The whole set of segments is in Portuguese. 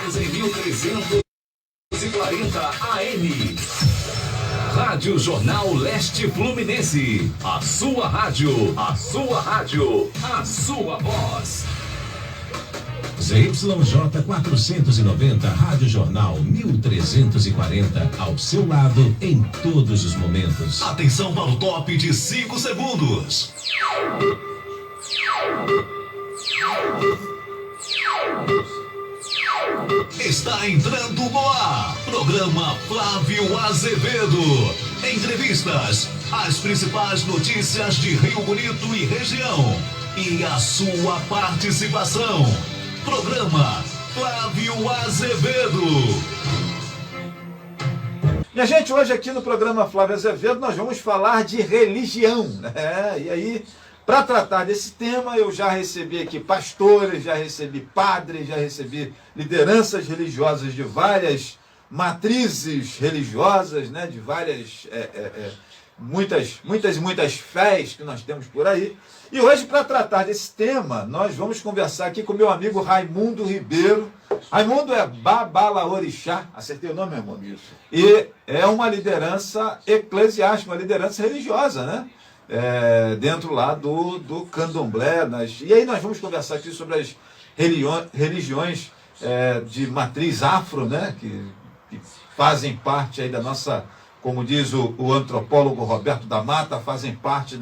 Voz em 1340 AM. Rádio Jornal Leste Fluminense. A sua rádio, a sua rádio, a sua voz. ZYJ 490, Rádio Jornal 1340, ao seu lado em todos os momentos. Atenção para o top de 5 segundos. Está entrando no ar, programa Flávio Azevedo. Entrevistas, as principais notícias de Rio Bonito e região e a sua participação. Programa Flávio Azevedo. Minha gente, hoje aqui no programa Flávio Azevedo nós vamos falar de religião, né? E aí, para tratar desse tema, eu já recebi aqui pastores, já recebi padres, já recebi lideranças religiosas de várias matrizes religiosas, né? De várias, muitas fés que nós temos por aí. E hoje, para tratar desse tema, nós vamos conversar aqui com meu amigo Raimundo Ribeiro. Raimundo é Babalaorixá, acertei o nome, Raimundo? Isso. E é uma liderança eclesiástica, uma liderança religiosa, né? Dentro lá do candomblé. E aí nós vamos conversar aqui sobre as religiões de matriz afro, né? Que fazem parte aí da nossa, como diz o antropólogo Roberto da Mata, fazem parte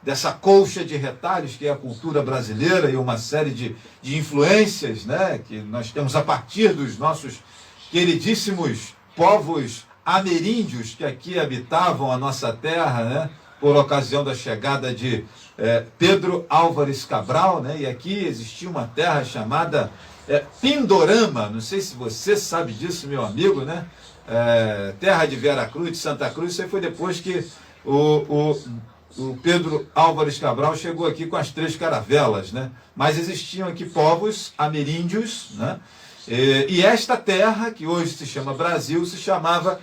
dessa colcha de retalhos que é a cultura brasileira e uma série de influências, né, que nós temos a partir dos nossos queridíssimos povos ameríndios que aqui habitavam a nossa terra, né, por ocasião da chegada de Pedro Álvares Cabral, né, e aqui existia uma terra chamada Pindorama, não sei se você sabe disso, meu amigo, né, terra de Veracruz, de Santa Cruz. Isso aí foi depois que o Pedro Álvares Cabral chegou aqui com as 3 caravelas, né? Mas existiam aqui povos ameríndios, né? E esta terra, que hoje se chama Brasil, se chamava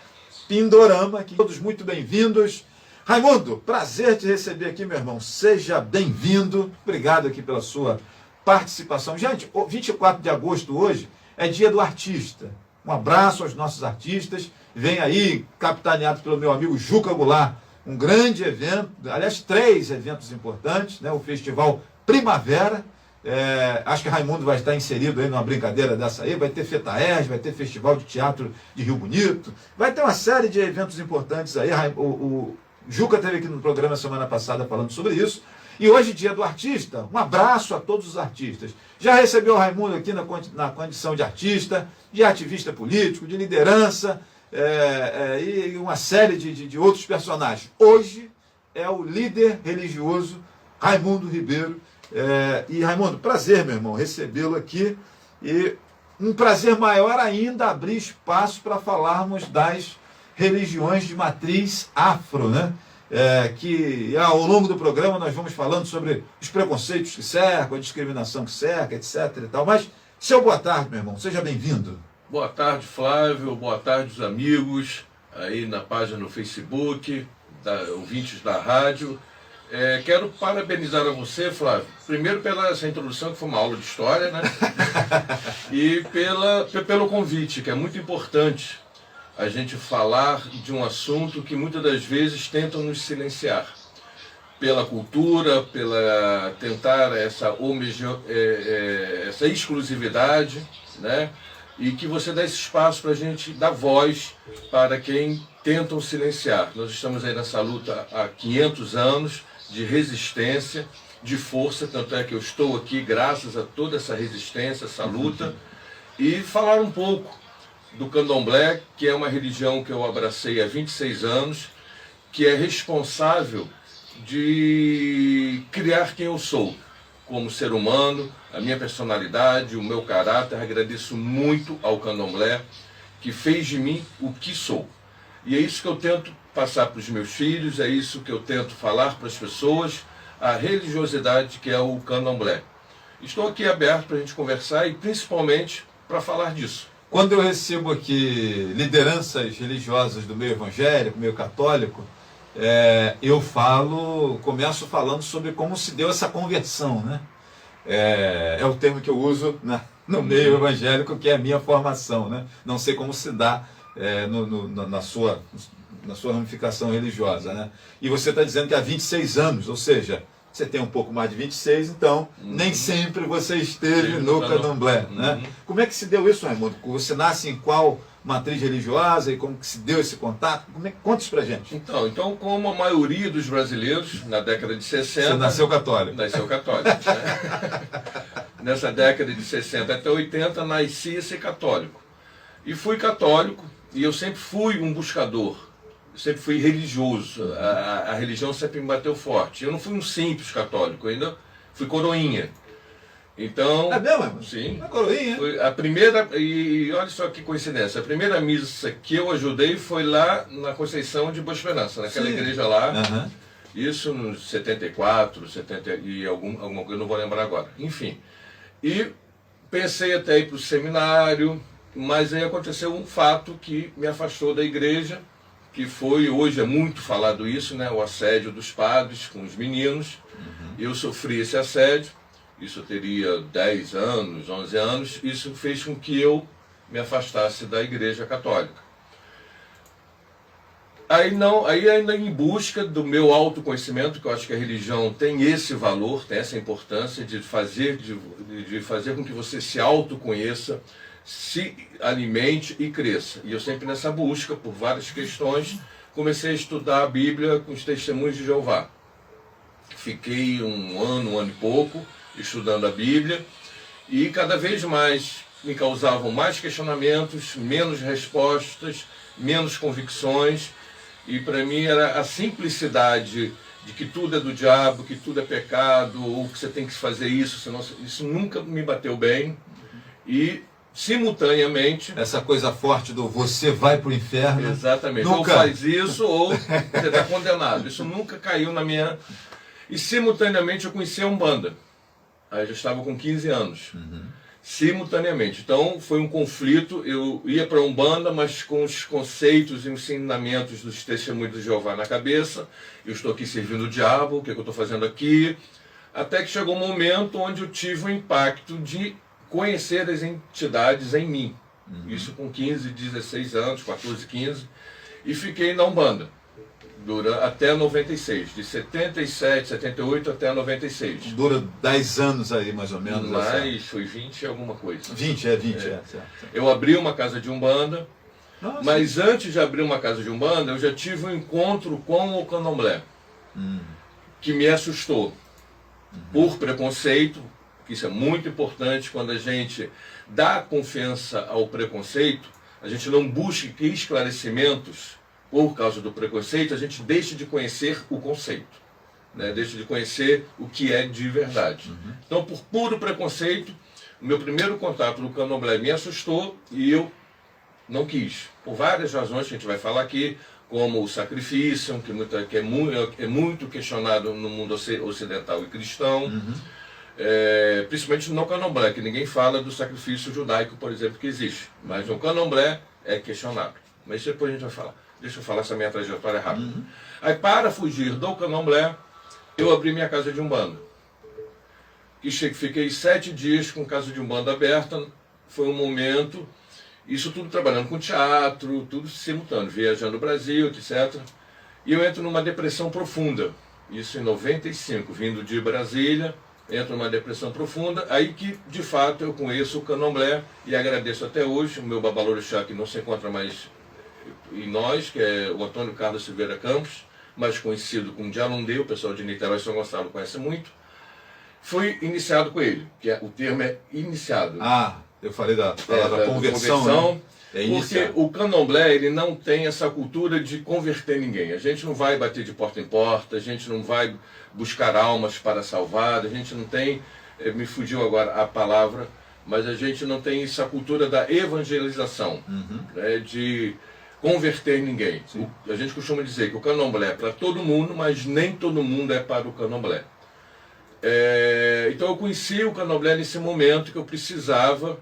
Pindorama. Aqui, todos muito bem-vindos. Raimundo, prazer te receber aqui, meu irmão. Seja bem-vindo. Obrigado aqui pela sua participação. Gente, 24 de agosto hoje é dia do artista. Um abraço aos nossos artistas. Vem aí, capitaneado pelo meu amigo Juca Goulart, um grande evento, aliás, 3 eventos importantes, né? O Festival Primavera, acho que Raimundo vai estar inserido aí numa brincadeira dessa aí, vai ter FETAERJ, vai ter Festival de Teatro de Rio Bonito, vai ter uma série de eventos importantes aí. O Juca esteve aqui no programa semana passada falando sobre isso, e hoje, dia do artista. Um abraço a todos os artistas. Já recebeu o Raimundo aqui na condição de artista, de ativista político, de liderança, e uma série de outros personagens. Hoje é o líder religioso Raimundo Ribeiro. E Raimundo, prazer, meu irmão, recebê-lo aqui. E um prazer maior ainda abrir espaço para falarmos das religiões de matriz afro, né? Que ao longo do programa nós vamos falando sobre os preconceitos que cercam, a discriminação que cerca, etc. e tal. Mas, seu boa tarde, meu irmão, seja bem-vindo. Boa tarde, Flávio. Boa tarde, os amigos aí na página no Facebook, ouvintes da rádio. Quero parabenizar a você, Flávio, primeiro pela essa introdução, que foi uma aula de história, né? E pelo convite, que é muito importante a gente falar de um assunto que muitas das vezes tentam nos silenciar. Pela cultura, pela tentar essa exclusividade, né? E que você dá esse espaço para a gente dar voz para quem tentam silenciar. Nós estamos aí nessa luta há 500 anos de resistência, de força, tanto é que eu estou aqui graças a toda essa resistência, essa luta, e falar um pouco do candomblé, que é uma religião que eu abracei há 26 anos, que é responsável de criar quem eu sou como ser humano, a minha personalidade, o meu caráter. Agradeço muito ao candomblé, que fez de mim o que sou. E é isso que eu tento passar para os meus filhos, é isso que eu tento falar para as pessoas, a religiosidade que é o candomblé. Estou aqui aberto para a gente conversar e principalmente para falar disso. Quando eu recebo aqui lideranças religiosas do meio evangélico, meio católico, eu começo falando sobre como se deu essa conversão, né? É o termo que eu uso, né, no meio evangélico, que é a minha formação, né? Não sei como se dá na sua ramificação religiosa, né? E você está dizendo que há 26 anos, ou seja, você tem um pouco mais de 26, então nem sempre você esteve no candomblé, né? Como é que se deu isso, Raimundo? Você nasce em qual matriz religiosa e como que se deu esse contato? Conta isso pra gente. Então, como a maioria dos brasileiros, na década de 60... Você nasceu católico. Nasceu católico, né? Nessa década de 60 até 80, nasci a ser católico. E fui católico, e eu sempre fui um buscador. Eu sempre fui religioso. A religião sempre me bateu forte. Eu não fui um simples católico, eu ainda fui coroinha. Então, é mesmo? Sim. Uma coroinha. Foi a primeira, e olha só que coincidência, a primeira missa que eu ajudei foi lá na Conceição de Boa Esperança, naquela igreja lá. Isso nos 74, 70 e alguma coisa, eu não vou lembrar agora. Enfim. E pensei até ir para o seminário, mas aí aconteceu um fato que me afastou da igreja, que foi, hoje é muito falado isso, né, o assédio dos padres com os meninos. Eu sofri esse assédio, isso eu teria 10 anos, 11 anos, isso fez com que eu me afastasse da igreja católica. Aí ainda em busca do meu autoconhecimento, que eu acho que a religião tem esse valor, tem essa importância de fazer com que você se autoconheça, se alimente e cresça. E eu sempre nessa busca, por várias questões, comecei a estudar a Bíblia com os Testemunhos de Jeová. Fiquei um ano e pouco estudando a Bíblia e cada vez mais me causavam mais questionamentos, menos respostas, menos convicções. E para mim era a simplicidade de que tudo é do diabo, que tudo é pecado, ou que você tem que fazer isso, senão isso nunca me bateu bem. E simultaneamente... Essa coisa forte do você vai para o inferno. Exatamente. Nunca. Ou faz isso, ou você está condenado. Isso nunca caiu na minha... E simultaneamente eu conheci a Umbanda. Aí eu já estava com 15 anos. Simultaneamente. Então foi um conflito. Eu ia para a Umbanda, mas com os conceitos e ensinamentos dos Testemunhos de Jeová na cabeça. Eu estou aqui servindo o diabo, o que eu estou fazendo aqui? Até que chegou um momento onde eu tive o impacto de conhecer as entidades em mim. Isso com 15, 16 anos, 14, 15. E fiquei na Umbanda até 96. De 77, 78 até 96. Dura 10 anos aí, mais ou menos. Mas foi 20 e alguma coisa. 20. Certo. Eu abri uma casa de Umbanda. Nossa. Mas antes de abrir uma casa de Umbanda, eu já tive um encontro com o Candomblé. Que me assustou. Por preconceito. Isso é muito importante quando a gente dá confiança ao preconceito, a gente não busca esclarecimentos por causa do preconceito, a gente deixa de conhecer o conceito, né? Deixa de conhecer o que é de verdade. Então, por puro preconceito, o meu primeiro contato no Candomblé me assustou e eu não quis. Por várias razões que a gente vai falar aqui, como o sacrifício, que é muito questionado no mundo ocidental e cristão. Principalmente no Candomblé, que ninguém fala do sacrifício judaico, por exemplo, que existe. Mas no Candomblé é questionado. Mas depois a gente vai falar. Deixa eu falar essa minha trajetória rápida. Aí, para fugir do Candomblé, eu abri minha casa de Umbanda. Fiquei 7 dias com casa de Umbanda aberta. Foi um momento, isso tudo trabalhando com teatro, tudo simultâneo, viajando o Brasil, etc. E eu entro numa depressão profunda. Isso em 95, vindo de Brasília. Entro numa depressão profunda, aí que, de fato, eu conheço o Candomblé e agradeço até hoje o meu babalorixá, que não se encontra mais em nós, que é o Antônio Carlos Silveira Campos, mais conhecido como Dialundê, o pessoal de Niterói e São Gonçalo conhece muito. Fui iniciado com ele, o termo é iniciado. Eu falei da conversão. Né? Porque o Candomblé, ele não tem essa cultura de converter ninguém. A gente não vai bater de porta em porta, a gente não vai buscar almas para salvar, a gente não tem, me fugiu agora a palavra, mas a gente não tem essa cultura da evangelização, né, de converter ninguém. A gente costuma dizer que o Candomblé é para todo mundo, mas nem todo mundo é para o Candomblé. Então eu conheci o Candomblé nesse momento que eu precisava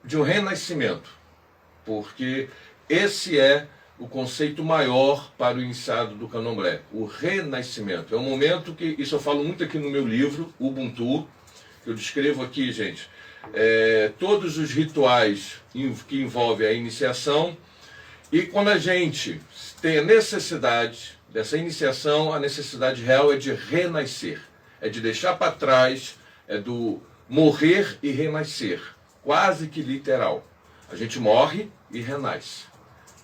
de um renascimento. Porque esse é o conceito maior para o iniciado do Candomblé, o renascimento. É um momento que, isso eu falo muito aqui no meu livro, Ubuntu, que eu descrevo aqui, gente, todos os rituais que envolvem a iniciação. E quando a gente tem a necessidade dessa iniciação, a necessidade real é de renascer, é de deixar para trás, é do morrer e renascer, quase que literal. A gente morre e renasce.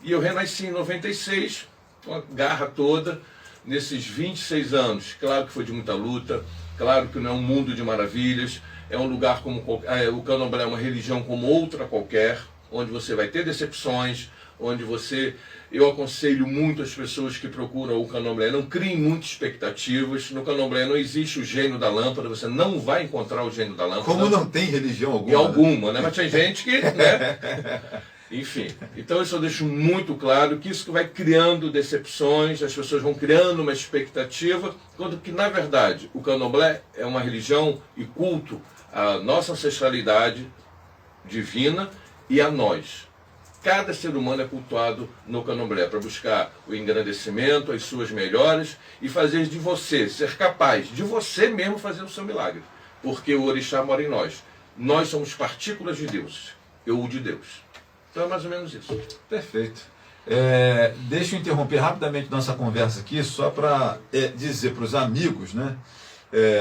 E eu renasci em 96, com a garra toda, nesses 26 anos. Claro que foi de muita luta, claro que não é um mundo de maravilhas, é um lugar como o Candomblé é uma religião como outra qualquer, onde você vai ter decepções, onde eu aconselho muito as pessoas que procuram o Candomblé, não criem muitas expectativas. No Candomblé não existe o gênio da lâmpada, você não vai encontrar o gênio da lâmpada. Como não tem religião alguma. E alguma, né? Mas tem gente que, né? Enfim, então isso eu deixo muito claro, que isso vai criando decepções, as pessoas vão criando uma expectativa, quando que, na verdade, o Candomblé é uma religião e culto à nossa ancestralidade divina e a nós. Cada ser humano é cultuado no Candomblé para buscar o engrandecimento, as suas melhoras e fazer de você, ser capaz de você mesmo fazer o seu milagre. Porque o Orixá mora em nós. Nós somos partículas de Deus, eu de Deus. Então é mais ou menos isso. Perfeito. Deixa eu interromper rapidamente nossa conversa aqui, só para dizer para os amigos, né?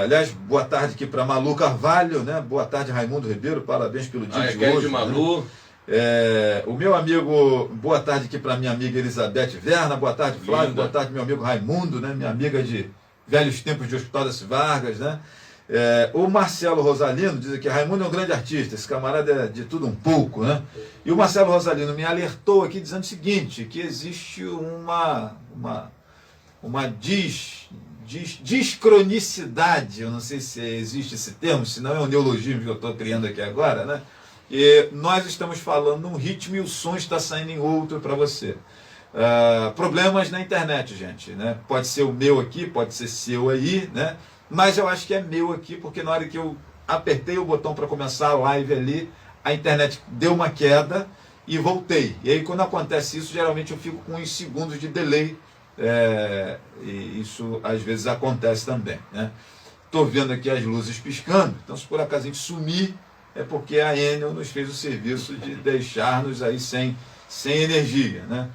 Aliás, boa tarde aqui para Malu Carvalho, né? Boa tarde, Raimundo Ribeiro, parabéns pelo dia de hoje. De Malu. Né? O meu amigo, boa tarde aqui para minha amiga Elizabeth Verna, boa tarde Flávio, boa tarde meu amigo Raimundo, né? Minha amiga de velhos tempos de Hospital das Vargas, né? O Marcelo Rosalino diz aqui, Raimundo é um grande artista, esse camarada é de tudo um pouco, né? E o Marcelo Rosalino me alertou aqui dizendo o seguinte, que existe uma discronicidade, eu não sei se existe esse termo, se não é um neologismo que eu estou criando aqui agora, né? E nós estamos falando num ritmo e o som está saindo em outro para você. Problemas na internet, gente, né? Pode ser o meu aqui, pode ser seu aí, né? Mas eu acho que é meu aqui, porque na hora que eu apertei o botão para começar a live ali, a internet deu uma queda e voltei. E aí quando acontece isso, geralmente eu fico com uns segundos de delay, e isso às vezes acontece também, né? Estou vendo aqui as luzes piscando, então se por acaso a gente sumir, é porque a Enel nos fez o serviço de deixar-nos aí sem energia, né?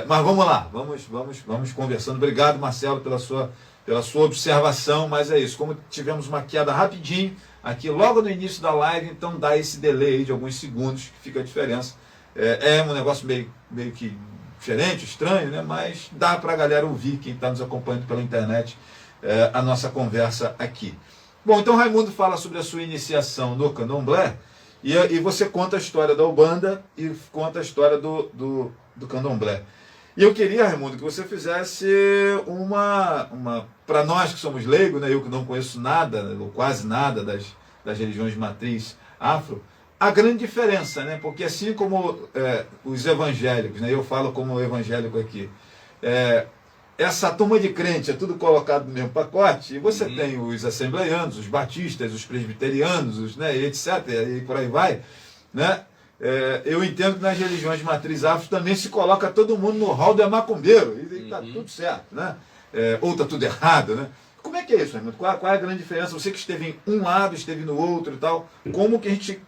Mas vamos lá, vamos conversando. Obrigado, Marcelo, pela sua observação, mas é isso. Como tivemos uma queda rapidinho aqui logo no início da live, então dá esse delay aí de alguns segundos que fica a diferença. É um negócio meio que diferente, estranho, né? Mas dá para a galera ouvir, quem está nos acompanhando pela internet, a nossa conversa aqui. Bom, então Raimundo fala sobre a sua iniciação no Candomblé e você conta a história da Ubanda e conta a história do Candomblé. E eu queria, Raimundo, que você fizesse para nós que somos leigos, né, eu que não conheço nada, ou quase nada das religiões de matriz afro, a grande diferença, né, porque assim como os evangélicos, né, eu falo como evangélico aqui, essa turma de crente é tudo colocado no mesmo pacote, e você tem os assembleianos, os batistas, os presbiterianos, né, etc., e por aí vai, né? Eu entendo que nas religiões de matriz afro também se coloca todo mundo no rol do macumbeiro, e está tudo certo, né? Ou está tudo errado, né? Como é que é isso, Raimundo? Qual é a grande diferença? Você que esteve em um lado, esteve no outro e tal, como que a gente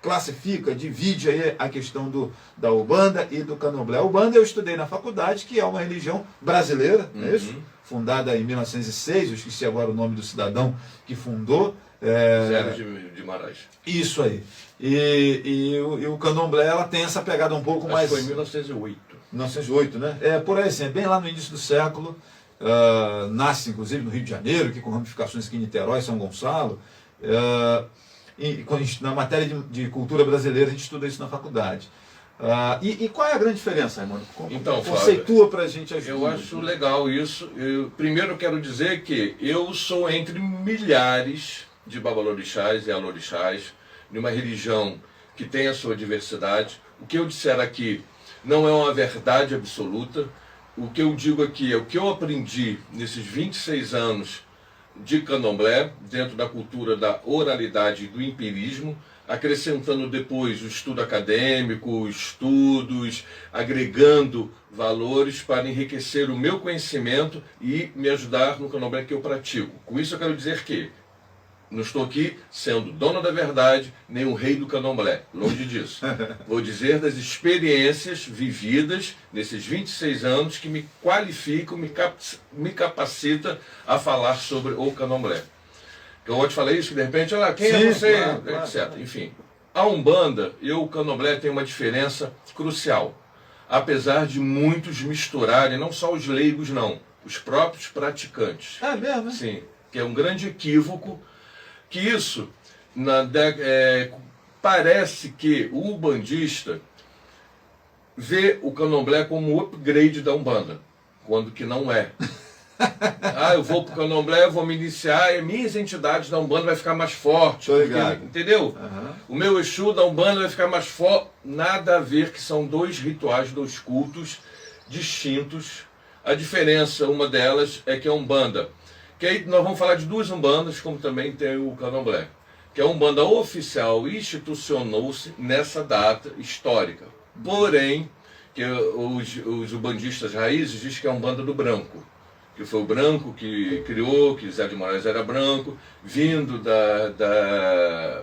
classifica, divide aí a questão da Ubanda e do Candomblé? A Ubanda eu estudei na faculdade, que é uma religião brasileira, não é isso? Fundada em 1906, eu esqueci agora o nome do cidadão que fundou. Zé de Moraes. Isso aí. E o Candomblé, ela tem essa pegada um pouco mais... Foi em 1908. 1908, né? Por aí, assim, é bem lá no início do século. Nasce, inclusive, no Rio de Janeiro, aqui com ramificações aqui em Niterói, São Gonçalo. Na matéria de cultura brasileira, a gente estuda isso na faculdade. E qual é a grande diferença, Raimundo? Então, conceitua para a gente as Eu acho legal isso. Primeiro quero dizer que eu sou entre milhares de babalorixás e alorixás, numa religião que tem a sua diversidade. O que eu disser aqui não é uma verdade absoluta. O que eu digo aqui é o que eu aprendi nesses 26 anos de Candomblé, dentro da cultura da oralidade e do empirismo, acrescentando depois o estudo acadêmico, estudos, agregando valores para enriquecer o meu conhecimento e me ajudar no Candomblé que eu pratico. Com isso eu quero dizer que Não estou aqui sendo dono da verdade, nem o rei do candomblé, longe disso. Vou dizer das experiências vividas nesses 26 anos que me qualificam, me capacita a falar sobre o candomblé. Eu vou te falar isso, que de repente, quem é você, claro, etc. claro. Enfim, a Umbanda e o candomblé tem uma diferença crucial. Apesar de muitos misturarem, não só os leigos não, os próprios praticantes. É mesmo, né? Sim, que é um grande equívoco, que isso parece que o umbandista vê o candomblé como um upgrade da Umbanda, quando que não é. Eu vou pro candomblé, vou me iniciar, e minhas entidades da Umbanda vai ficar mais forte. Entendeu? Uhum. O meu Exu da Umbanda vai ficar mais forte. Nada a ver, que são dois rituais, dois cultos distintos. A diferença, uma delas, é que a Umbanda, que aí nós vamos falar de duas Umbandas, como também tem o candomblé, que a Umbanda oficial institucionou-se nessa data histórica. Porém, que os umbandistas raízes dizem que é a Umbanda do branco, que foi o branco que criou, que Zé de Moraes era branco, vindo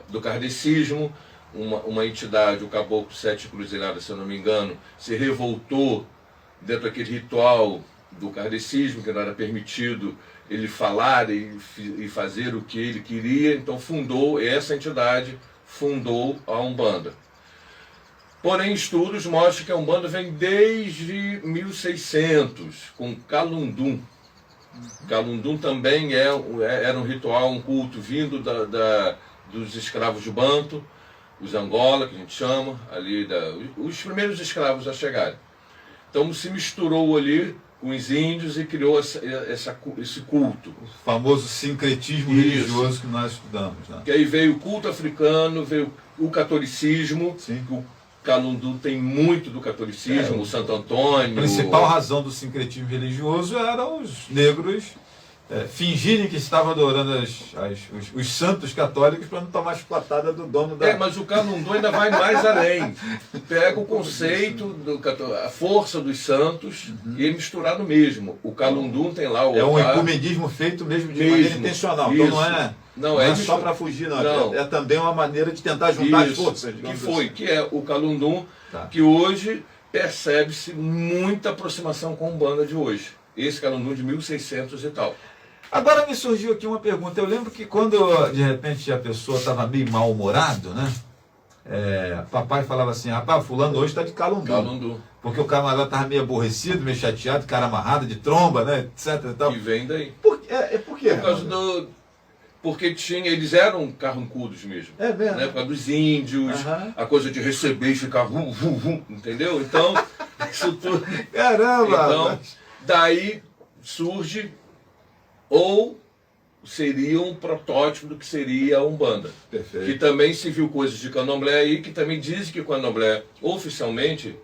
do kardecismo, uma entidade, o Caboclo Sete Cruzilhadas, se eu não me engano, se revoltou dentro daquele ritual do kardecismo, que não era permitido ele falar e fazer o que ele queria, então essa entidade fundou a Umbanda. Porém, estudos mostram que a Umbanda vem desde 1600, com Calundum. Calundum também era um ritual, um culto vindo dos escravos de Banto, os Angola, que a gente chama, ali os primeiros escravos a chegarem. Então se misturou ali com os índios e criou esse culto. O famoso sincretismo religioso que nós estudamos. Né? Que aí veio o culto africano, veio o catolicismo. Sim. O Calundum tem muito do catolicismo, o Santo Antônio. A principal razão do sincretismo religioso era os negros fingirem que estavam adorando os santos católicos para não tomar chiclatada do dono da... Mas o Calundum ainda vai mais além. Pega o conceito, a força dos santos e é misturado mesmo. O Calundum tem lá o É um altar. ecumenismo feito mesmo de maneira intencional. Isso. Então não é só para fugir, não. É também uma maneira de tentar juntar as forças. Que é o Calundum, Tá. que hoje percebe-se muita aproximação com a Umbanda de hoje. Esse Calundum de 1600 e tal. Agora me surgiu aqui uma pergunta. Eu lembro que quando, de repente, a pessoa estava meio mal-humorado, né? Papai falava assim, rapaz, fulano hoje está de Calundum. Porque o camarada estava meio aborrecido, meio chateado, cara amarrado, de tromba, né? Etc. E tal. E vem daí. Por quê? Por causa porque eles eram carrancudos mesmo. É mesmo. Né? Por causa dos índios, a coisa de receber e ficar entendeu? Então, isso tudo. Caramba! Então, daí surge, ou seria um protótipo do que seria a Umbanda. Perfeito. Que também se viu coisas de candomblé aí, que também diz que o candomblé oficialmente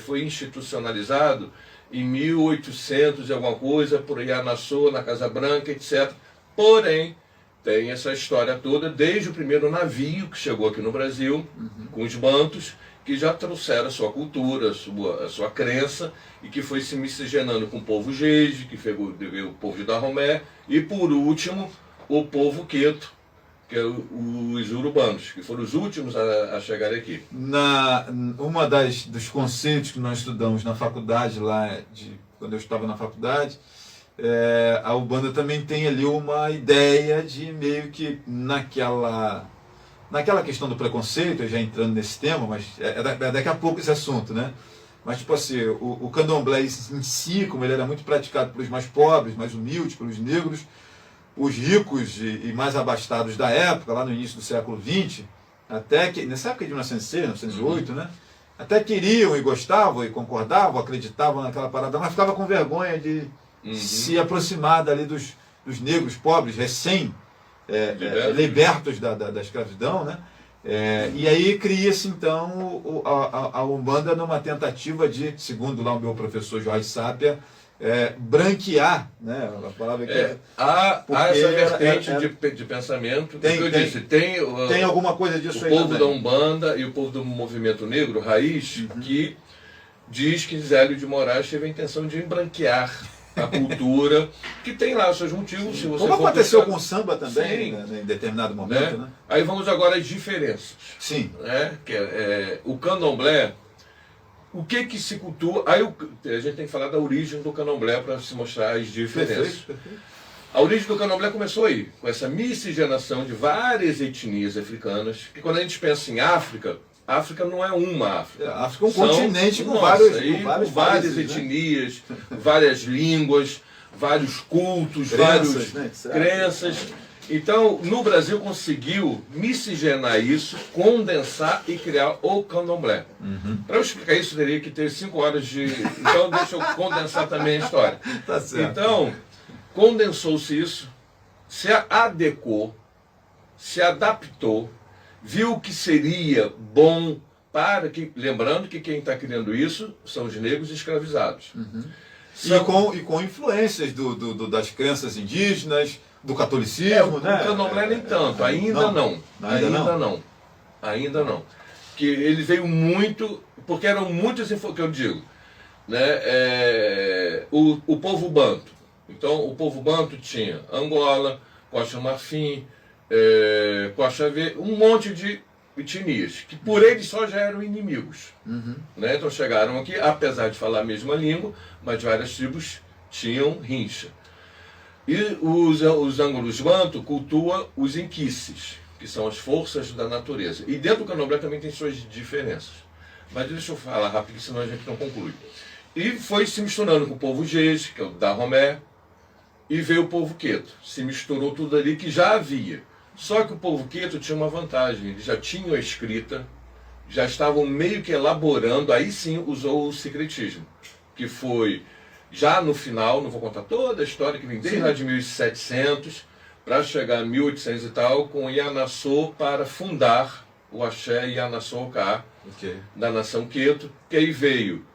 foi institucionalizado em 1800 e alguma coisa, por Ianaçô, na Casa Branca, etc. Porém, tem essa história toda, desde o primeiro navio que chegou aqui no Brasil, com os bantos, que já trouxeram a sua cultura, a sua crença, e que foi se miscigenando com o povo Jeje, que veio o povo de Dahomey, e por último, o povo Queto, que é os urubanos, que foram os últimos a chegar aqui. Uma dos conceitos que nós estudamos na faculdade, quando eu estava na faculdade, a Umbanda também tem ali uma ideia de meio que naquela questão do preconceito, já entrando nesse tema, mas daqui a pouco esse assunto, né? Mas tipo assim, o candomblé em si, como ele era muito praticado pelos mais pobres, mais humildes, pelos negros, os ricos e mais abastados da época, lá no início do século XX, até que, nessa época de 1906, 1908, né? Até queriam e gostavam e concordavam, acreditavam naquela parada, mas ficava com vergonha de se aproximar dali dos negros pobres, libertos da escravidão, né? E aí cria-se então a Umbanda numa tentativa de, segundo lá o meu professor Jorge Sápia, branquear, né? A palavra que há essa vertente de pensamento. Tem alguma coisa disso aí. O povo da Umbanda e o povo do movimento negro, raiz, que diz que Zélio de Moraes teve a intenção de embranquear a cultura, que tem lá os seus motivos. Se você Como for aconteceu buscar, com o samba também, sim, né, em determinado momento, né? Aí vamos agora às diferenças. Sim. Né? O candomblé, o que se cultua... Aí a gente tem que falar da origem do candomblé para se mostrar as diferenças. Perfeito. A origem do candomblé começou aí, com essa miscigenação de várias etnias africanas, que quando a gente pensa em África, a África não é uma África. A África é um São, continente com nossa, várias várias países, etnias, várias línguas, vários cultos, Crenças, várias né, etc. crenças. Então, no Brasil conseguiu miscigenar isso, condensar e criar o candomblé. Para eu explicar isso, teria que ter 5 horas de... Então, deixa eu condensar também a história. Tá certo. Então, condensou-se isso, se adequou, se adaptou, viu que seria bom para que... Lembrando que quem está criando isso são os negros escravizados. E com influências das crenças indígenas, do catolicismo, né? O candomblé nem tanto, ainda não. Ainda não. Que ele veio muito, porque eram muitas que eu digo, né? O povo banto. Então, o povo banto tinha Angola, Costa do Marfim, Costa Verde, um monte de etnias, que por eles só já eram inimigos. Né? Então chegaram aqui, apesar de falar a mesma língua, mas várias tribos tinham rincha. E os ângulos banto cultuam os inquices, que são as forças da natureza. E dentro do candomblé também tem suas diferenças. Mas deixa eu falar rápido, senão a gente não conclui. E foi se misturando com o povo Jeje, que é o Dahomey, e veio o povo Queto. Se misturou tudo ali que já havia. Só que o povo Queto tinha uma vantagem, eles já tinham a escrita, já estavam meio que elaborando, aí sim usou o secretismo, que foi já no final, não vou contar toda a história, que vem desde lá de 1700, para chegar a 1800 e tal, com Yanassô para fundar o Axé Yanassô Oká, da nação Queto, que aí veio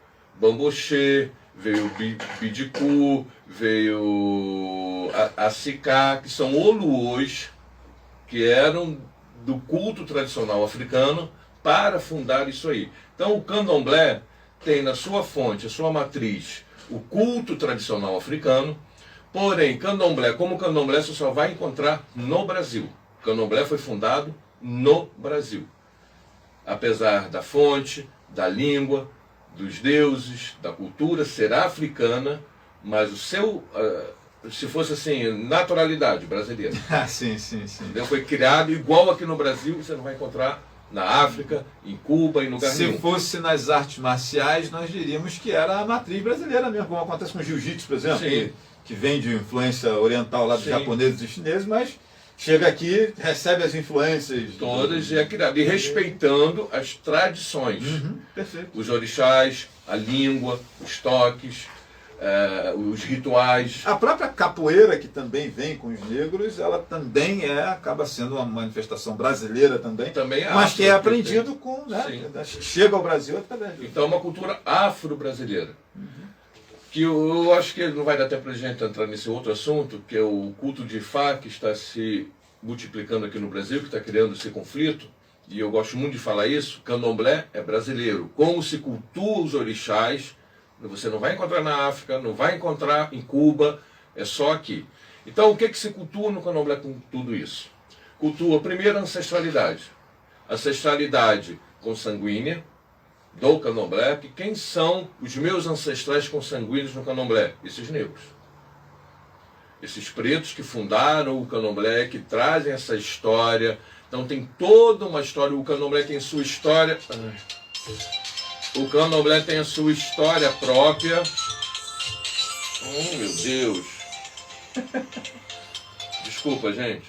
Bamboxê, veio Bidicu, veio Acicá, que são oluôs, que eram do culto tradicional africano, para fundar isso aí. Então o candomblé tem na sua fonte, a sua matriz, o culto tradicional africano, porém, candomblé, como candomblé, você só vai encontrar no Brasil. O candomblé foi fundado no Brasil. Apesar da fonte, da língua, dos deuses, da cultura ser africana, mas o seu, se fosse assim, naturalidade brasileira. Sim. Entendeu? Foi criado igual aqui no Brasil, você não vai encontrar na África, em Cuba e no lugar nenhum. Se fosse nas artes marciais, nós diríamos que era a matriz brasileira mesmo, como acontece com o jiu-jitsu, por exemplo, que vem de influência oriental lá dos japoneses e chineses, mas chega aqui, recebe as influências. Todas e é criado. E respeitando as tradições. Perfeito. Os orixás, a língua, os toques, os rituais. A própria capoeira, que também vem com os negros, ela também acaba sendo uma manifestação brasileira também, mas que é aprendido com, né, chega ao Brasil através disso. Então é uma cultura afro-brasileira. Que eu acho que não vai dar tempo para a gente entrar nesse outro assunto, que é o culto de Ifá, que está se multiplicando aqui no Brasil, que está criando esse conflito, e eu gosto muito de falar isso. Candomblé é brasileiro. Como se cultua os orixás, você não vai encontrar na África, não vai encontrar em Cuba, é só aqui. Então, o que se cultua no candomblé com tudo isso? Cultua, primeiro, a ancestralidade. Ancestralidade consanguínea do candomblé, que quem são os meus ancestrais consanguíneos no candomblé? Esses negros. Esses pretos que fundaram o candomblé, que trazem essa história. Então, tem toda uma história. O candomblé tem sua história... O candomblé tem a sua história própria. Oh, meu Deus. Desculpa, gente.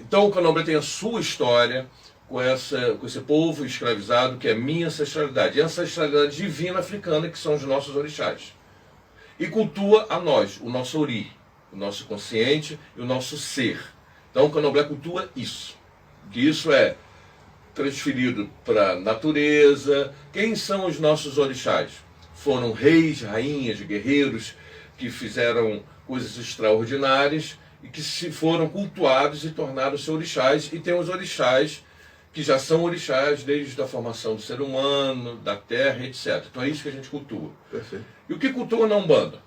Então o candomblé tem a sua história com esse povo escravizado, que é a minha ancestralidade. E a ancestralidade divina africana, que são os nossos orixás. E cultua a nós, o nosso ori, o nosso consciente e o nosso ser. Então o candomblé cultua isso. Que isso é transferido para a natureza. Quem são os nossos orixás? Foram reis, rainhas, guerreiros que fizeram coisas extraordinárias e que se foram cultuados e tornaram-se orixás. E tem os orixás que já são orixás desde a formação do ser humano, da terra, etc. Então é isso que a gente cultua. Perfeito. E o que cultua na Umbanda?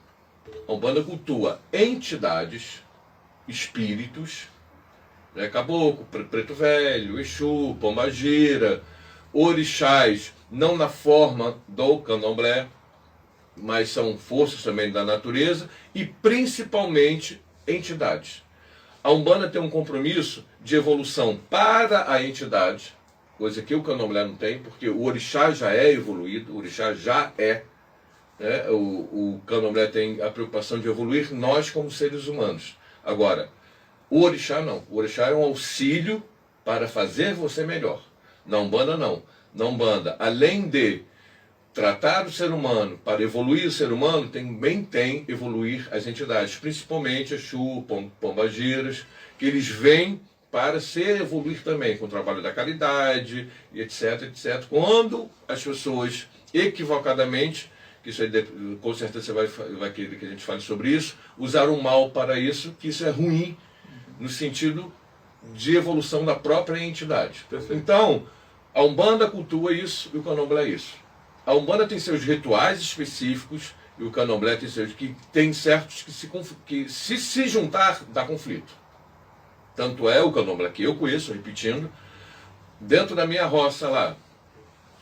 A Umbanda cultua entidades, espíritos, né, caboclo, preto velho, Exu, pombagira, orixás, não na forma do candomblé, mas são forças também da natureza, e principalmente entidades. A Umbanda tem um compromisso de evolução para a entidade, coisa que o candomblé não tem, porque o orixá já é evoluído, o orixá já é. Né? O candomblé tem a preocupação de evoluir nós como seres humanos. Agora, o orixá não. O orixá é um auxílio para fazer você melhor. Na Umbanda não. Na Umbanda, além de tratar o ser humano para evoluir o ser humano, também tem evoluir as entidades, principalmente Exu, pombagiras, que eles vêm para se evoluir também com o trabalho da caridade, etc, etc. Quando as pessoas equivocadamente, que isso aí, com certeza você vai querer que a gente fale sobre isso, usaram o mal para isso, que isso é ruim no sentido de evolução da própria entidade. Perfeito. Então, a Umbanda cultua isso e o Candomblé é isso. A Umbanda tem seus rituais específicos e o Candomblé tem seus que tem certos que se juntar dá conflito. Tanto é o Candomblé que eu conheço, repetindo, dentro da minha roça lá,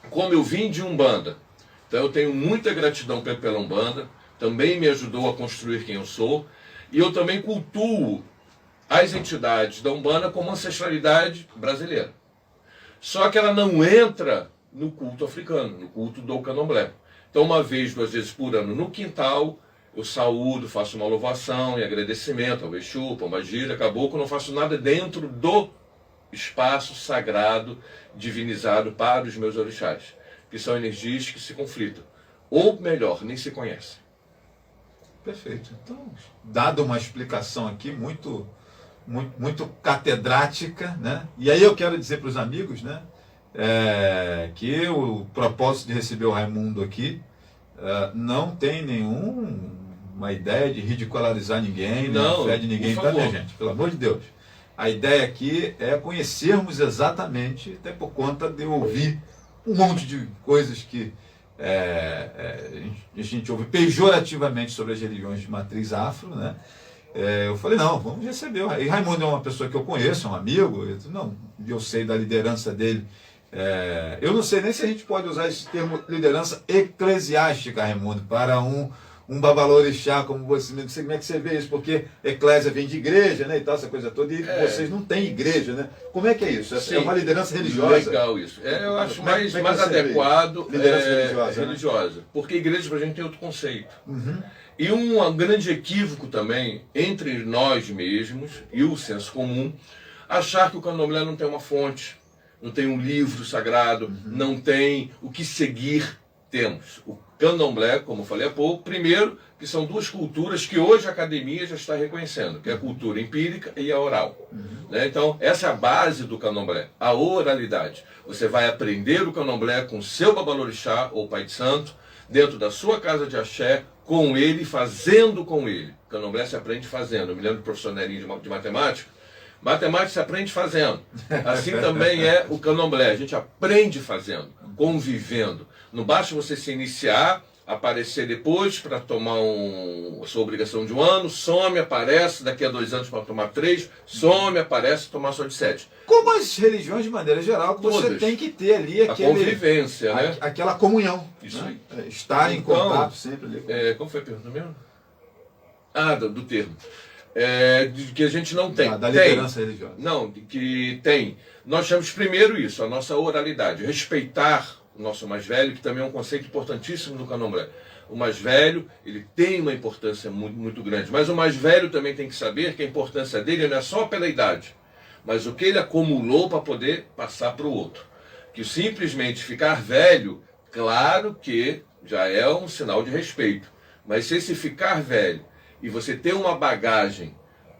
como eu vim de Umbanda, então eu tenho muita gratidão pela Umbanda, também me ajudou a construir quem eu sou, e eu também cultuo as entidades da Umbanda como ancestralidade brasileira. Só que ela não entra no culto africano, no culto do candomblé. Então, uma vez, 2 vezes por ano, no quintal, eu saúdo, faço uma louvação e agradecimento ao Exu, pombagira, caboclo, não faço nada dentro do espaço sagrado, divinizado para os meus orixás, que são energias que se conflitam. Ou melhor, nem se conhecem. Perfeito. Então, dada uma explicação aqui muito catedrática, né? E aí eu quero dizer para os amigos, né? Que o propósito de receber o Raimundo aqui não tem nenhuma ideia de ridicularizar ninguém, não, nem a fé de ninguém, tá, minha gente? Pelo amor de Deus. A ideia aqui é conhecermos exatamente, até por conta de ouvir um monte de coisas que a gente ouve pejorativamente sobre as religiões de matriz afro, né? Eu falei, não, vamos receber. E Raimundo é uma pessoa que eu conheço, é um amigo, eu sei da liderança dele. Eu não sei nem se a gente pode usar esse termo liderança eclesiástica, Raimundo, para um babalorixá, como você, não sei como é que você vê isso, porque eclésia vem de igreja, né, e tal, essa coisa toda, e vocês não têm igreja, né? Como é que é isso? Sim, é uma liderança religiosa? Legal isso. Eu acho mais adequado liderança religiosa, né? Porque igreja pra gente tem outro conceito. Uhum. E um grande equívoco também entre nós mesmos e o senso comum, achar que o candomblé não tem uma fonte, não tem um livro sagrado, não tem o que seguir. Temos o candomblé, como eu falei há pouco, primeiro, que são 2 culturas que hoje a academia já está reconhecendo, que é a cultura empírica e a oral. Né? Então, essa é a base do candomblé, a oralidade. Você vai aprender o candomblé com seu babalorixá ou pai de santo, dentro da sua casa de axé, com ele, fazendo com ele. O candomblé se aprende fazendo. Eu me lembro do professor Nerinho de matemática. Matemática se aprende fazendo. Assim também é o candomblé. A gente aprende fazendo, convivendo. Não basta você se iniciar, aparecer depois para tomar a sua obrigação de 1 ano, some, aparece, daqui a 2 anos para tomar 3, some, aparece, tomar só de 7. Como as religiões de maneira geral, você Todas. tem que ter ali A convivência, né? aquela comunhão. Isso né? aí. Estar em Então, contato sempre ali. Como foi a pergunta mesmo? Do termo. Que a gente não tem. Da liderança religiosa. Não, que tem. Nós temos primeiro isso, a nossa oralidade, respeitar o nosso mais velho, que também é um conceito importantíssimo do candomblé. O mais velho, ele tem uma importância muito, muito grande, mas o mais velho também tem que saber que a importância dele não é só pela idade, mas o que ele acumulou para poder passar para o outro. Que simplesmente ficar velho, claro que já é um sinal de respeito, mas se esse ficar velho e você ter uma bagagem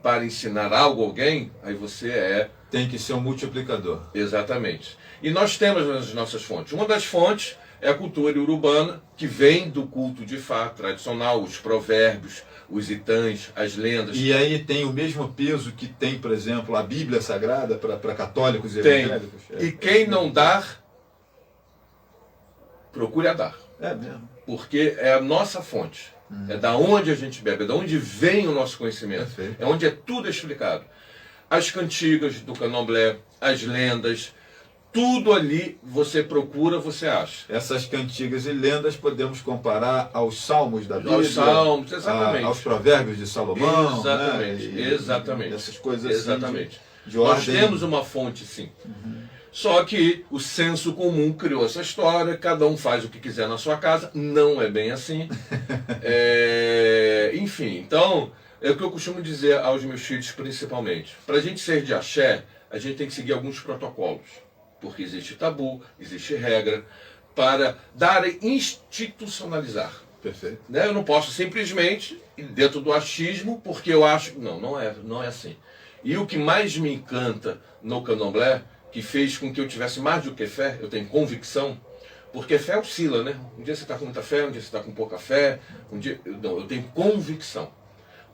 para ensinar algo a alguém, aí você é... Tem que ser um multiplicador. Exatamente. E nós temos as nossas fontes. Uma das fontes é a cultura urbana, que vem do culto de Fá tradicional, os provérbios, os itãs, as lendas. E aí tem o mesmo peso que tem, por exemplo, a Bíblia Sagrada para católicos e Tem. evangélicos? E quem não dar, procure a dar. É mesmo. Porque é a nossa fonte. É da onde a gente bebe, é da onde vem o nosso conhecimento. Perfeito. É onde é tudo explicado. As cantigas do candomblé, as lendas, tudo ali você procura, você acha. Essas cantigas e lendas podemos comparar aos salmos da Bíblia, Aos salmos, exatamente. aos provérbios de Salomão. Exatamente, Né? exatamente. Essas coisas exatamente. assim de Nós ordem. temos uma fonte, sim. Só que o senso comum criou essa história, cada um faz o que quiser na sua casa, não é bem assim. Enfim, então, é o que eu costumo dizer aos meus filhos principalmente. Para a gente ser de axé, a gente tem que seguir alguns protocolos. Porque existe tabu, existe regra, para dar e institucionalizar. Perfeito. Né? Eu não posso simplesmente ir dentro do achismo, porque eu acho... Não é assim. E o que mais me encanta no candomblé, que fez com que eu tivesse mais do que fé, eu tenho convicção, porque fé oscila, né? Um dia você está com muita fé, um dia você está com pouca fé, um dia... Não, eu tenho convicção.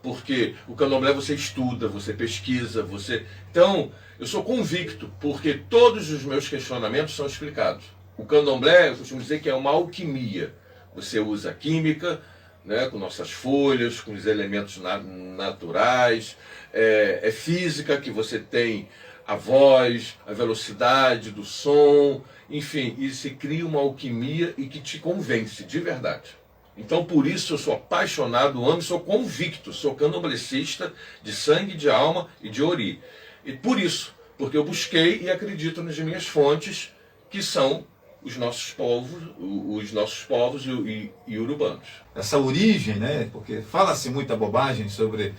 Porque o candomblé você estuda, você pesquisa, você... Então, eu sou convicto, porque todos os meus questionamentos são explicados. O candomblé, eu costumo dizer que é uma alquimia. Você usa química, né, com nossas folhas, com os elementos naturais, é física, que você tem a voz, a velocidade do som, enfim, e se cria uma alquimia e que te convence, de verdade. Então, por isso, eu sou apaixonado, amo, sou convicto, sou candomblessista de sangue, de alma e de ori. E por isso, porque eu busquei e acredito nas minhas fontes, que são os nossos povos e urbanos. Essa origem, né? Porque fala-se muita bobagem sobre,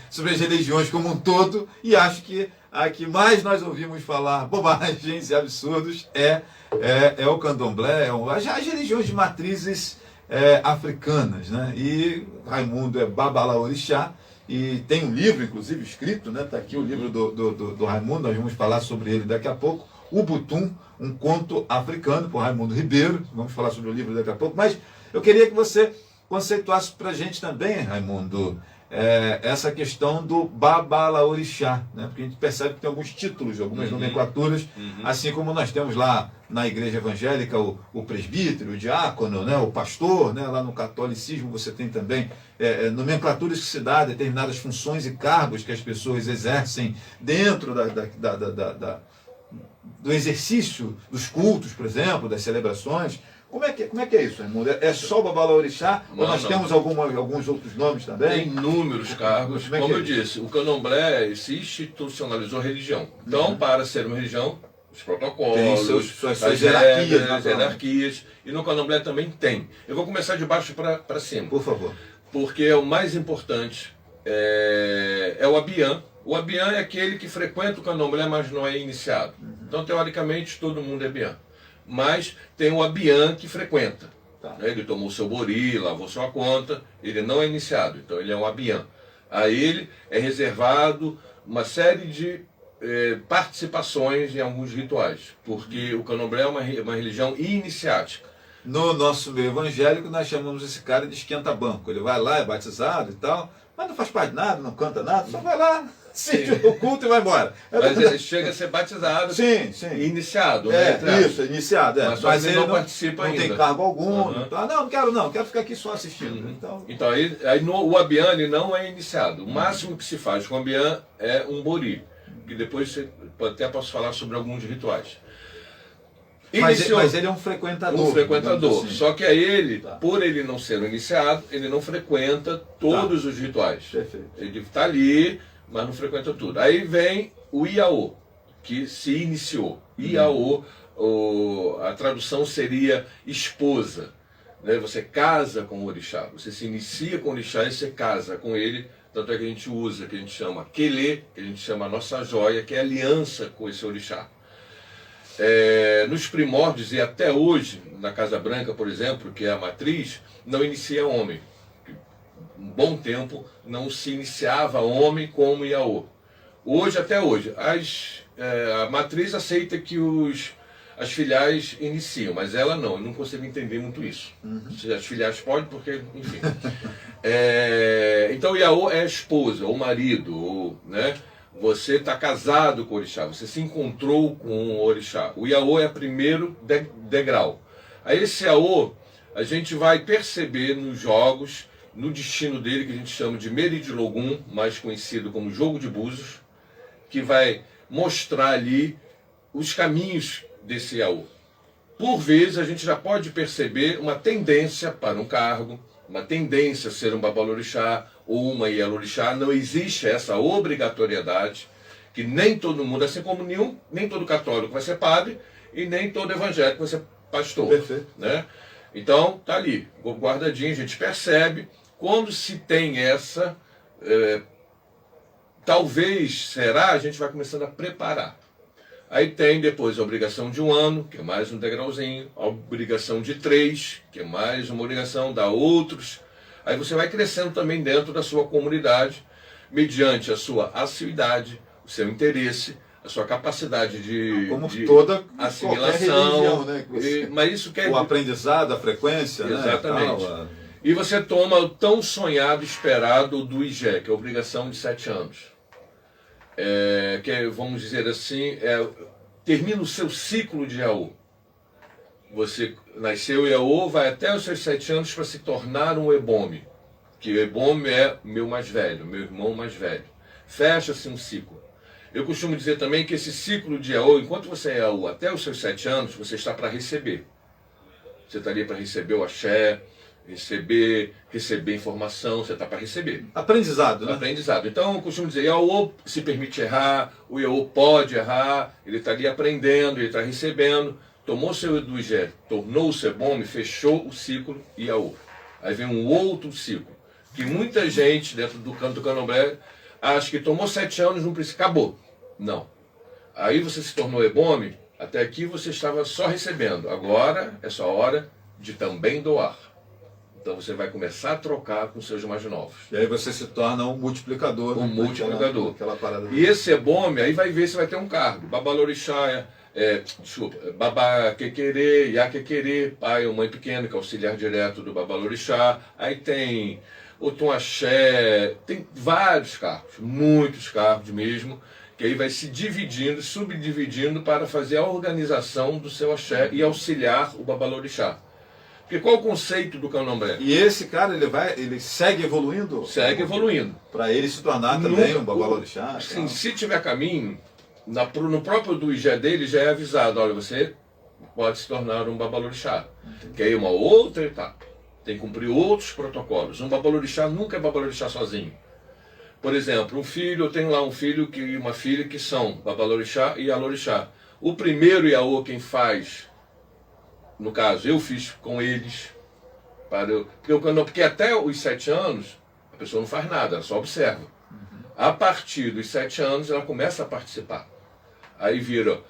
sobre as religiões como um todo, e acho que a que mais nós ouvimos falar bobagens e absurdos é o candomblé, as religiões de matrizes africanas, né? E Raimundo é Babalaorixá, e tem um livro, inclusive, escrito, né? Está aqui o livro do Raimundo, nós vamos falar sobre ele daqui a pouco, Ubutum, um conto africano, por Raimundo Ribeiro, vamos falar sobre o livro daqui a pouco, mas eu queria que você conceituasse para a gente também, Raimundo, essa questão do Babalaorixá, né? Porque a gente percebe que tem alguns títulos, algumas nomenclaturas, assim como nós temos lá na igreja evangélica o presbítero, o diácono, né? O pastor, né? Lá no catolicismo você tem também nomenclaturas que se dá a determinadas funções e cargos que as pessoas exercem dentro do exercício dos cultos, por exemplo, das celebrações. Como é que é isso, Raimundo? É só o Babalaorixá? Ou nós temos alguns outros nomes também? Tem inúmeros cargos. Como eu disse, o candomblé se institucionalizou religião. Então, para ser uma religião, os protocolos, suas as hierarquias. E no candomblé também tem. Eu vou começar de baixo para cima. Por favor. Porque o mais importante é o abiã. O abiã é aquele que frequenta o candomblé, mas não é iniciado. Então, teoricamente, todo mundo é abiã. Mas tem o abiã que frequenta. Tá. Ele tomou seu bori, lavou sua conta, ele não é iniciado, então ele é um abiã. A ele é reservado uma série de participações em alguns rituais, porque o candomblé é uma religião iniciática. No nosso meio evangélico, nós chamamos esse cara de esquenta-banco. Ele vai lá, é batizado e tal, mas não faz parte de nada, não canta nada, só vai lá, assiste o culto e vai embora. Mas ele chega a ser batizado e iniciado. Isso, iniciado. Mas ele não participa ainda. Não tem cargo algum. Não quero ficar aqui só assistindo. Então aí o abiã não é iniciado. O máximo que se faz com o abiã é um bori, que depois até posso falar sobre alguns rituais. Mas ele é um frequentador. Um frequentador. Assim. Só que por ele não ser um iniciado, ele não frequenta todos os rituais. Perfeito. Ele está ali, mas não frequenta tudo. Aí vem o Iaô, que se iniciou. Iaô, a tradução seria esposa. Né? Você casa com o orixá. Você se inicia com o orixá e você casa com ele. Tanto é que a gente usa, que a gente chama quelê, que a gente chama a nossa joia, que é aliança com esse orixá. Nos primórdios e até hoje, na Casa Branca, por exemplo, que é a matriz, não inicia homem. um bom tempo, não se iniciava homem como Iaô. Hoje, até hoje, a matriz aceita que as filiais iniciam, mas ela não. Eu não consigo entender muito isso. As filiais podem, porque, enfim. Então, Iaô é a esposa, ou marido, ou, né? Você está casado com o orixá, você se encontrou com o orixá. O Iaô é o primeiro degrau. Aí esse Iaô, a gente vai perceber nos jogos, no destino dele, que a gente chama de Meridilogum, mais conhecido como jogo de búzios, que vai mostrar ali os caminhos desse Iaô. Por vezes a gente já pode perceber uma tendência para um cargo, uma tendência a ser um babalorixá ou uma ielorixá. Não existe essa obrigatoriedade, que nem todo mundo, assim como nem todo católico vai ser padre e nem todo evangélico vai ser pastor. Perfeito. Né? Então tá ali, guardadinho, a gente percebe. Quando se tem essa, talvez, será, a gente vai começando a preparar. Aí tem depois a obrigação de 1 ano, que é mais um degrauzinho, a obrigação de 3, que é mais uma obrigação, dá outros. Aí você vai crescendo também dentro da sua comunidade, mediante a sua assiduidade, o seu interesse, a sua capacidade de toda assimilação. Religião, né? Mas isso quer o aprendizado, a frequência, exatamente. Né? Tal, E você toma o tão sonhado, esperado do IGE, que é a obrigação de 7 anos. Que é, vamos dizer assim, termina o seu ciclo de Iaô. Você nasceu Iaô, vai até os seus 7 anos para se tornar um Ebome, que o Ebome é meu mais velho, meu irmão mais velho. Fecha-se um ciclo. Eu costumo dizer também que esse ciclo de Iaô, enquanto você é Iaô até os seus 7 anos, você está para receber. Você estaria para receber o axé, receber informação, você está para receber. Aprendizado, né? Aprendizado. Então, eu costumo dizer, Iaô se permite errar, o Iaô pode errar, ele está ali aprendendo, ele está recebendo, tomou seu Edugé, tornou-se Ebome, fechou o ciclo Iaô. Aí vem um outro ciclo, que muita gente dentro do canto do candomblé acha que tomou 7 anos, não precisa, acabou. Não. Aí você se tornou Ebome, até aqui você estava só recebendo, agora é sua hora de também doar. Então você vai começar a trocar com seus mais novos. E aí você se torna um multiplicador. Um multiplicador. Aquela parada. E esse Ebome, aí vai ver se vai ter um cargo. Babalorixá, Babá Quequerê, Iaquequerê, pai ou mãe pequena, que é auxiliar direto do Babalorixá. Aí tem o Tom Axé, tem vários cargos, muitos cargos mesmo, que aí vai se dividindo, subdividindo para fazer a organização do seu axé e auxiliar o Babalorixá. Porque qual o conceito do candomblé? E esse cara, ele segue evoluindo? Segue evoluindo. Para ele se tornar também um babalorixá? Sim, se tiver caminho, no próprio do IGE dele já é avisado, olha, você pode se tornar um babalorixá. Que aí é uma outra etapa. Tem que cumprir outros protocolos. Um babalorixá nunca é babalorixá sozinho. Por exemplo, eu tenho lá um filho e uma filha que são babalorixá e alorixá. O primeiro Iaô quem faz, no caso, eu fiz com eles, porque até os 7 anos a pessoa não faz nada, ela só observa. A partir dos 7 anos ela começa a participar. Aí vira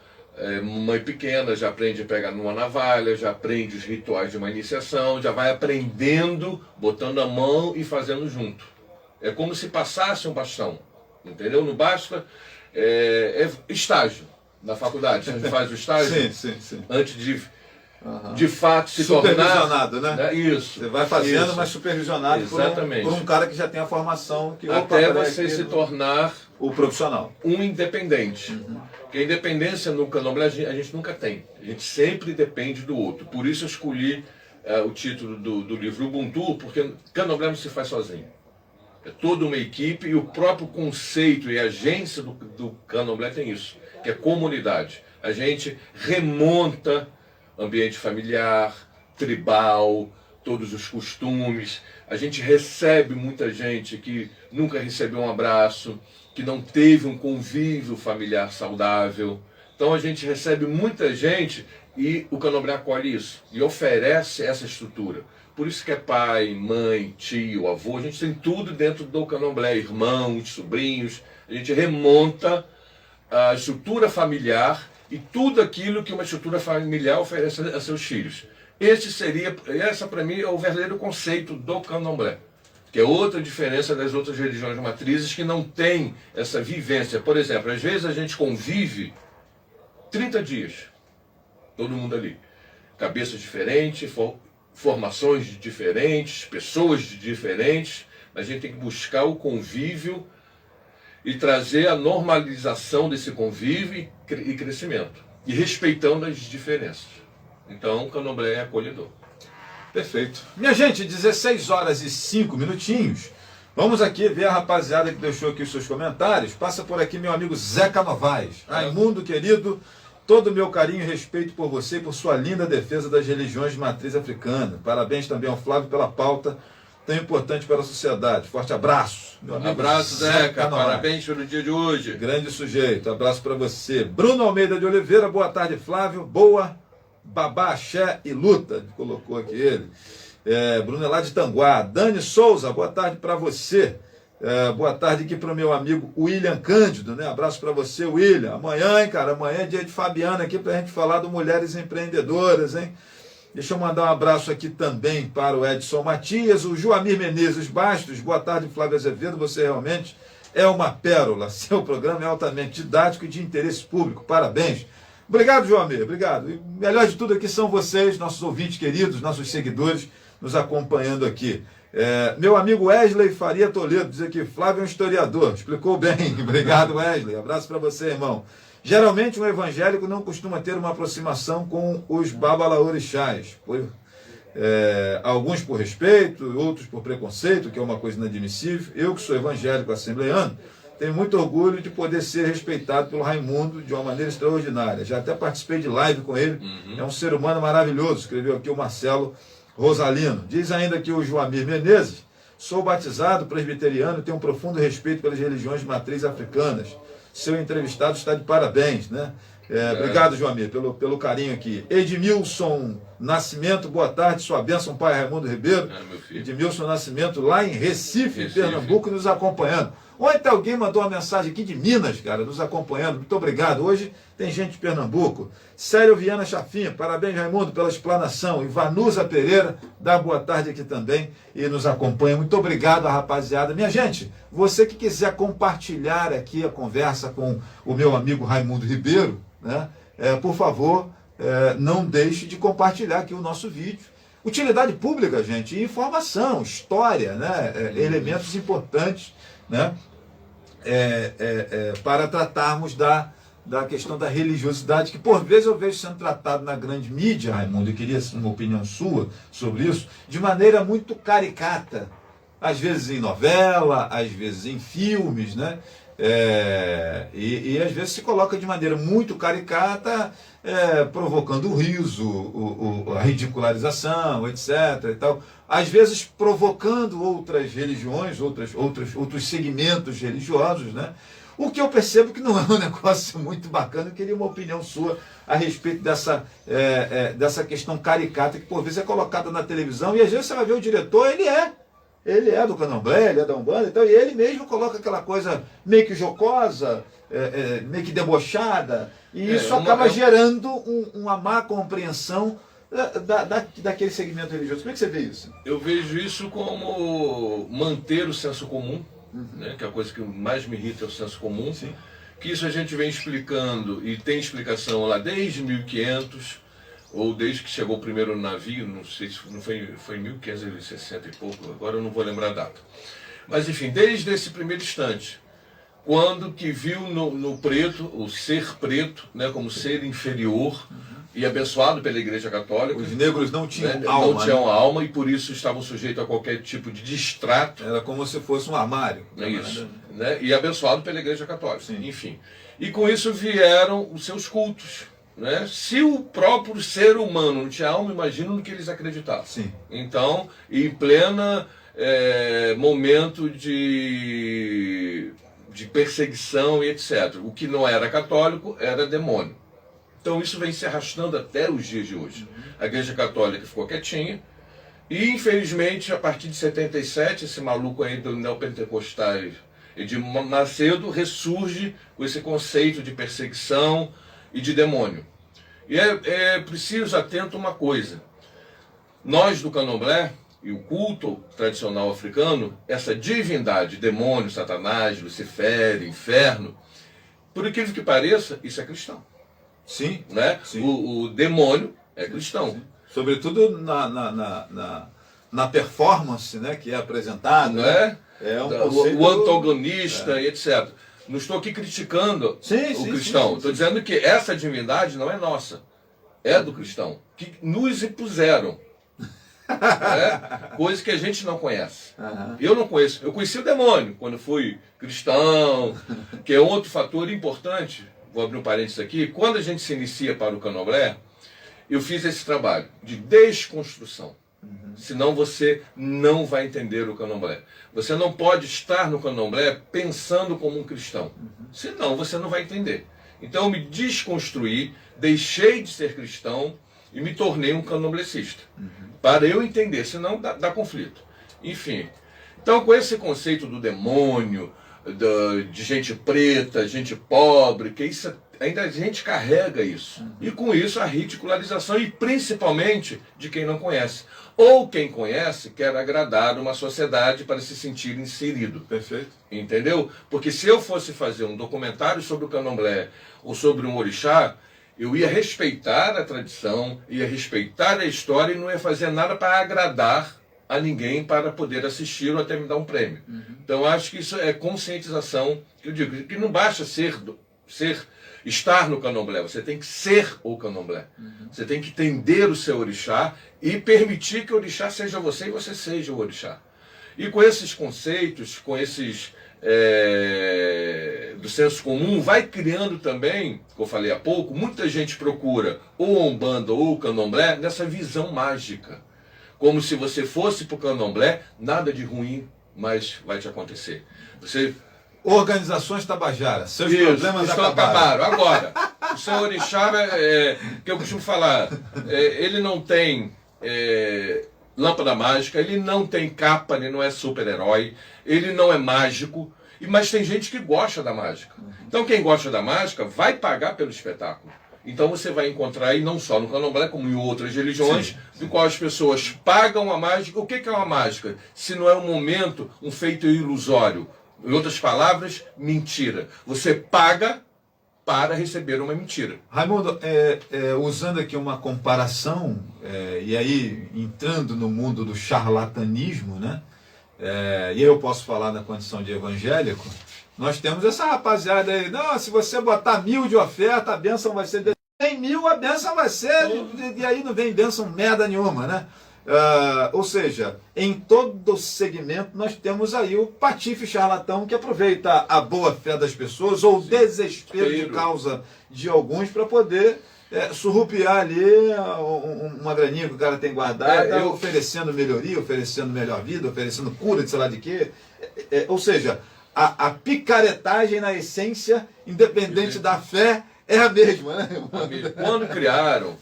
mãe pequena, já aprende a pegar numa navalha, já aprende os rituais de uma iniciação, já vai aprendendo, botando a mão e fazendo junto. É como se passasse um bastão, entendeu? Não basta, estágio na faculdade. A gente faz o estágio sim. Antes de fato se tornar... Supervisionado, né? Isso. Você vai fazendo, isso. mas supervisionado por um cara que já tem a formação. Que, até você se tornar o profissional. Um independente. Porque a independência no candomblé a gente nunca tem. A gente sempre depende do outro. Por isso eu escolhi o título do livro Ubuntu, porque candomblé não se faz sozinho. É toda uma equipe e o próprio conceito e agência do candomblé tem isso, que é comunidade. A gente remonta ambiente familiar, tribal, todos os costumes. A gente recebe muita gente que nunca recebeu um abraço, que não teve um convívio familiar saudável. Então a gente recebe muita gente e o candomblé acolhe isso e oferece essa estrutura. Por isso que é pai, mãe, tio, avô, a gente tem tudo dentro do candomblé, irmãos, sobrinhos. A gente remonta a estrutura familiar e tudo aquilo que uma estrutura familiar oferece a seus filhos. Essa para mim é o verdadeiro conceito do candomblé. que é outra diferença das outras religiões matrizes que não tem essa vivência. Por exemplo, às vezes a gente convive 30 dias, todo mundo ali, cabeças diferentes, formações diferentes, pessoas diferentes, mas a gente tem que buscar o convívio e trazer a normalização desse convívio e crescimento, e respeitando as diferenças. Então, o Candomblé é acolhedor. Perfeito. Minha gente, 16 horas e 5 minutinhos. Vamos aqui ver a rapaziada que deixou aqui os seus comentários. Passa por aqui meu amigo Zeca Novaes. Raimundo, querido, todo o meu carinho e respeito por você e por sua linda defesa das religiões de matriz africana. Parabéns também ao Flávio pela pauta tão importante para a sociedade. Forte abraço. Meu amigo Abraço, Zeca. Novaes. Parabéns pelo dia de hoje. Grande sujeito. Abraço para você. Bruno Almeida de Oliveira. Boa tarde, Flávio. Boa. Babá, axé e luta, colocou aqui ele. Bruno é lá de Tanguá. Dani Souza, boa tarde para você. Boa tarde aqui para o meu amigo William Cândido, né? Abraço para você, William. Amanhã, hein, cara? Amanhã é dia de Fabiana aqui para a gente falar do Mulheres Empreendedoras, hein? Deixa eu mandar um abraço aqui também para o Edson Matias, o Joamir Menezes Bastos. Boa tarde, Flávio Azevedo. Você realmente é uma pérola. Seu programa é altamente didático e de interesse público. Parabéns. Obrigado, Joamir, obrigado. E o melhor de tudo aqui são vocês, nossos ouvintes queridos, nossos seguidores, nos acompanhando aqui. Meu amigo Wesley Faria Toledo diz aqui, Flávio é um historiador, explicou bem. Obrigado, Wesley. Abraço para você, irmão. Geralmente um evangélico não costuma ter uma aproximação com os babalaorixás. Alguns por respeito, outros por preconceito, que é uma coisa inadmissível. Eu que sou evangélico assembleiano, tenho muito orgulho de poder ser respeitado pelo Raimundo de uma maneira extraordinária. Já até participei de live com ele. É um ser humano maravilhoso, escreveu aqui o Marcelo Rosalino. Diz ainda aqui o Joamir Menezes, sou batizado presbiteriano e tenho um profundo respeito pelas religiões de matriz africanas. Seu entrevistado está de parabéns, né? Obrigado, Joamir, pelo carinho aqui. Edmilson Nascimento, boa tarde, sua bênção, pai Raimundo Ribeiro. Meu filho. Edmilson Nascimento, lá em Recife, Pernambuco, nos acompanhando. Ontem alguém mandou uma mensagem aqui de Minas, cara, nos acompanhando. Muito obrigado. Hoje tem gente de Pernambuco. Célio Viana Chafinha, parabéns, Raimundo, pela explanação. Ivanusa Pereira, dá boa tarde aqui também e nos acompanha. Muito obrigado, rapaziada. Minha gente, você que quiser compartilhar aqui a conversa com o meu amigo Raimundo Ribeiro, né? Por favor, não deixe de compartilhar aqui o nosso vídeo. Utilidade pública, gente, informação, história, né? Elementos importantes, né? Para tratarmos da questão da religiosidade, que por vezes eu vejo sendo tratado na grande mídia, Raimundo, eu queria uma opinião sua sobre isso, de maneira muito caricata, às vezes em novela, às vezes em filmes, né? E às vezes se coloca de maneira muito caricata, provocando o riso, a ridicularização, etc. E tal. Às vezes provocando outras religiões, outros segmentos religiosos, né? O que eu percebo que não é um negócio muito bacana. Eu queria uma opinião sua a respeito dessa questão caricata que por vezes é colocada na televisão e às vezes você vai ver o diretor, ele é do Candomblé, ele é da Umbanda, então, e ele mesmo coloca aquela coisa meio que jocosa, meio que debochada, e isso acaba gerando uma má compreensão daquele segmento religioso. Como é que você vê isso? Eu vejo isso como manter o senso comum, né, que é a coisa que mais me irrita, é o senso comum. Sim. Que isso a gente vem explicando, e tem explicação lá desde 1500, ou desde que chegou o primeiro navio, não sei se não foi em 1560 e pouco, agora eu não vou lembrar a data. Mas enfim, desde esse primeiro instante, quando que viu no preto, o ser preto, né, como ser inferior, e abençoado pela Igreja Católica. Os negros não tinham né, alma. Não tinham alma e por isso estavam sujeitos a qualquer tipo de distrato. Era como se fosse um armário. É isso. Né, e abençoado pela Igreja Católica. Sim. Enfim. E com isso vieram os seus cultos. Né? Se o próprio ser humano não tinha alma, imagina no que eles acreditavam. Sim. Então, em plena momento de perseguição e etc. O que não era católico era demônio. Então isso vem se arrastando até os dias de hoje. A Igreja Católica ficou quietinha e, infelizmente, a partir de 77, esse maluco aí do neopentecostais Edir Macedo ressurge com esse conceito de perseguição e de demônio. E é preciso atento a uma coisa. Nós do Candomblé e o culto tradicional africano, essa divindade, demônio, Satanás, Lucifer, inferno, por incrível que pareça, isso é cristão. Sim. Né? Sim. O demônio é cristão. Sim. Sobretudo na performance, né, que é apresentada. Não é? É um conceito... O antagonista e etc. Não estou aqui criticando o cristão. Estou dizendo que essa divindade não é nossa. É do cristão. Que nos impuseram. Coisa que a gente não conhece. Eu não conheço. Eu conheci o demônio quando fui cristão, que é outro fator importante. Vou abrir um parênteses aqui. Quando a gente se inicia para o candomblé, eu fiz esse trabalho de desconstrução. Senão você não vai entender o candomblé. Você não pode estar no candomblé pensando como um cristão. Senão você não vai entender. Então eu me desconstruí, deixei de ser cristão e me tornei um candomblecista. Para eu entender, senão dá conflito. Enfim. Então com esse conceito do demônio, de gente preta, gente pobre, que isso ainda a gente carrega isso. E com isso a ridicularização, e principalmente de quem não conhece. Ou quem conhece quer agradar uma sociedade para se sentir inserido. Perfeito. Entendeu? Porque se eu fosse fazer um documentário sobre o candomblé ou sobre um orixá, eu ia respeitar a tradição, ia respeitar a história e não ia fazer nada para agradar a ninguém para poder assistir ou até me dar um prêmio. Então acho que isso é conscientização, que eu digo, que não basta estar no candomblé, você tem que ser o candomblé. Você tem que entender o seu orixá e permitir que o orixá seja você e você seja o orixá. E com esses conceitos, com esses do senso comum, vai criando também, como eu falei há pouco, muita gente procura ou a Umbanda ou o candomblé nessa visão mágica. Como se você fosse para o candomblé, nada de ruim mais vai te acontecer. Você... Organizações Tabajaras, seus problemas acabaram. Agora, o seu orixá, que eu costumo falar, ele não tem lâmpada mágica, ele não tem capa, ele não é super-herói, ele não é mágico, mas tem gente que gosta da mágica. Então quem gosta da mágica vai pagar pelo espetáculo. Então você vai encontrar aí, não só no candomblé, como em outras religiões, do qual as pessoas pagam a mágica. O que é uma mágica? Se não é um momento, um feito ilusório. Em outras palavras, mentira. Você paga para receber uma mentira. Raimundo, usando aqui uma comparação, e aí entrando no mundo do charlatanismo, né? E eu posso falar na condição de evangélico, nós temos essa rapaziada aí, não, se você botar 1000 de oferta, a bênção vai ser... 100.000, a bênção vai ser... E aí não vem bênção merda nenhuma, né? Ou seja, em todo segmento nós temos aí o patife charlatão que aproveita a boa fé das pessoas ou o desespero de causa de alguns para poder surrupiar ali uma graninha que o cara tem guardada, oferecendo melhoria, oferecendo melhor vida, oferecendo cura de sei lá de quê. Ou seja, a picaretagem na essência, independente da fé, é a mesma, né? Quando criaram,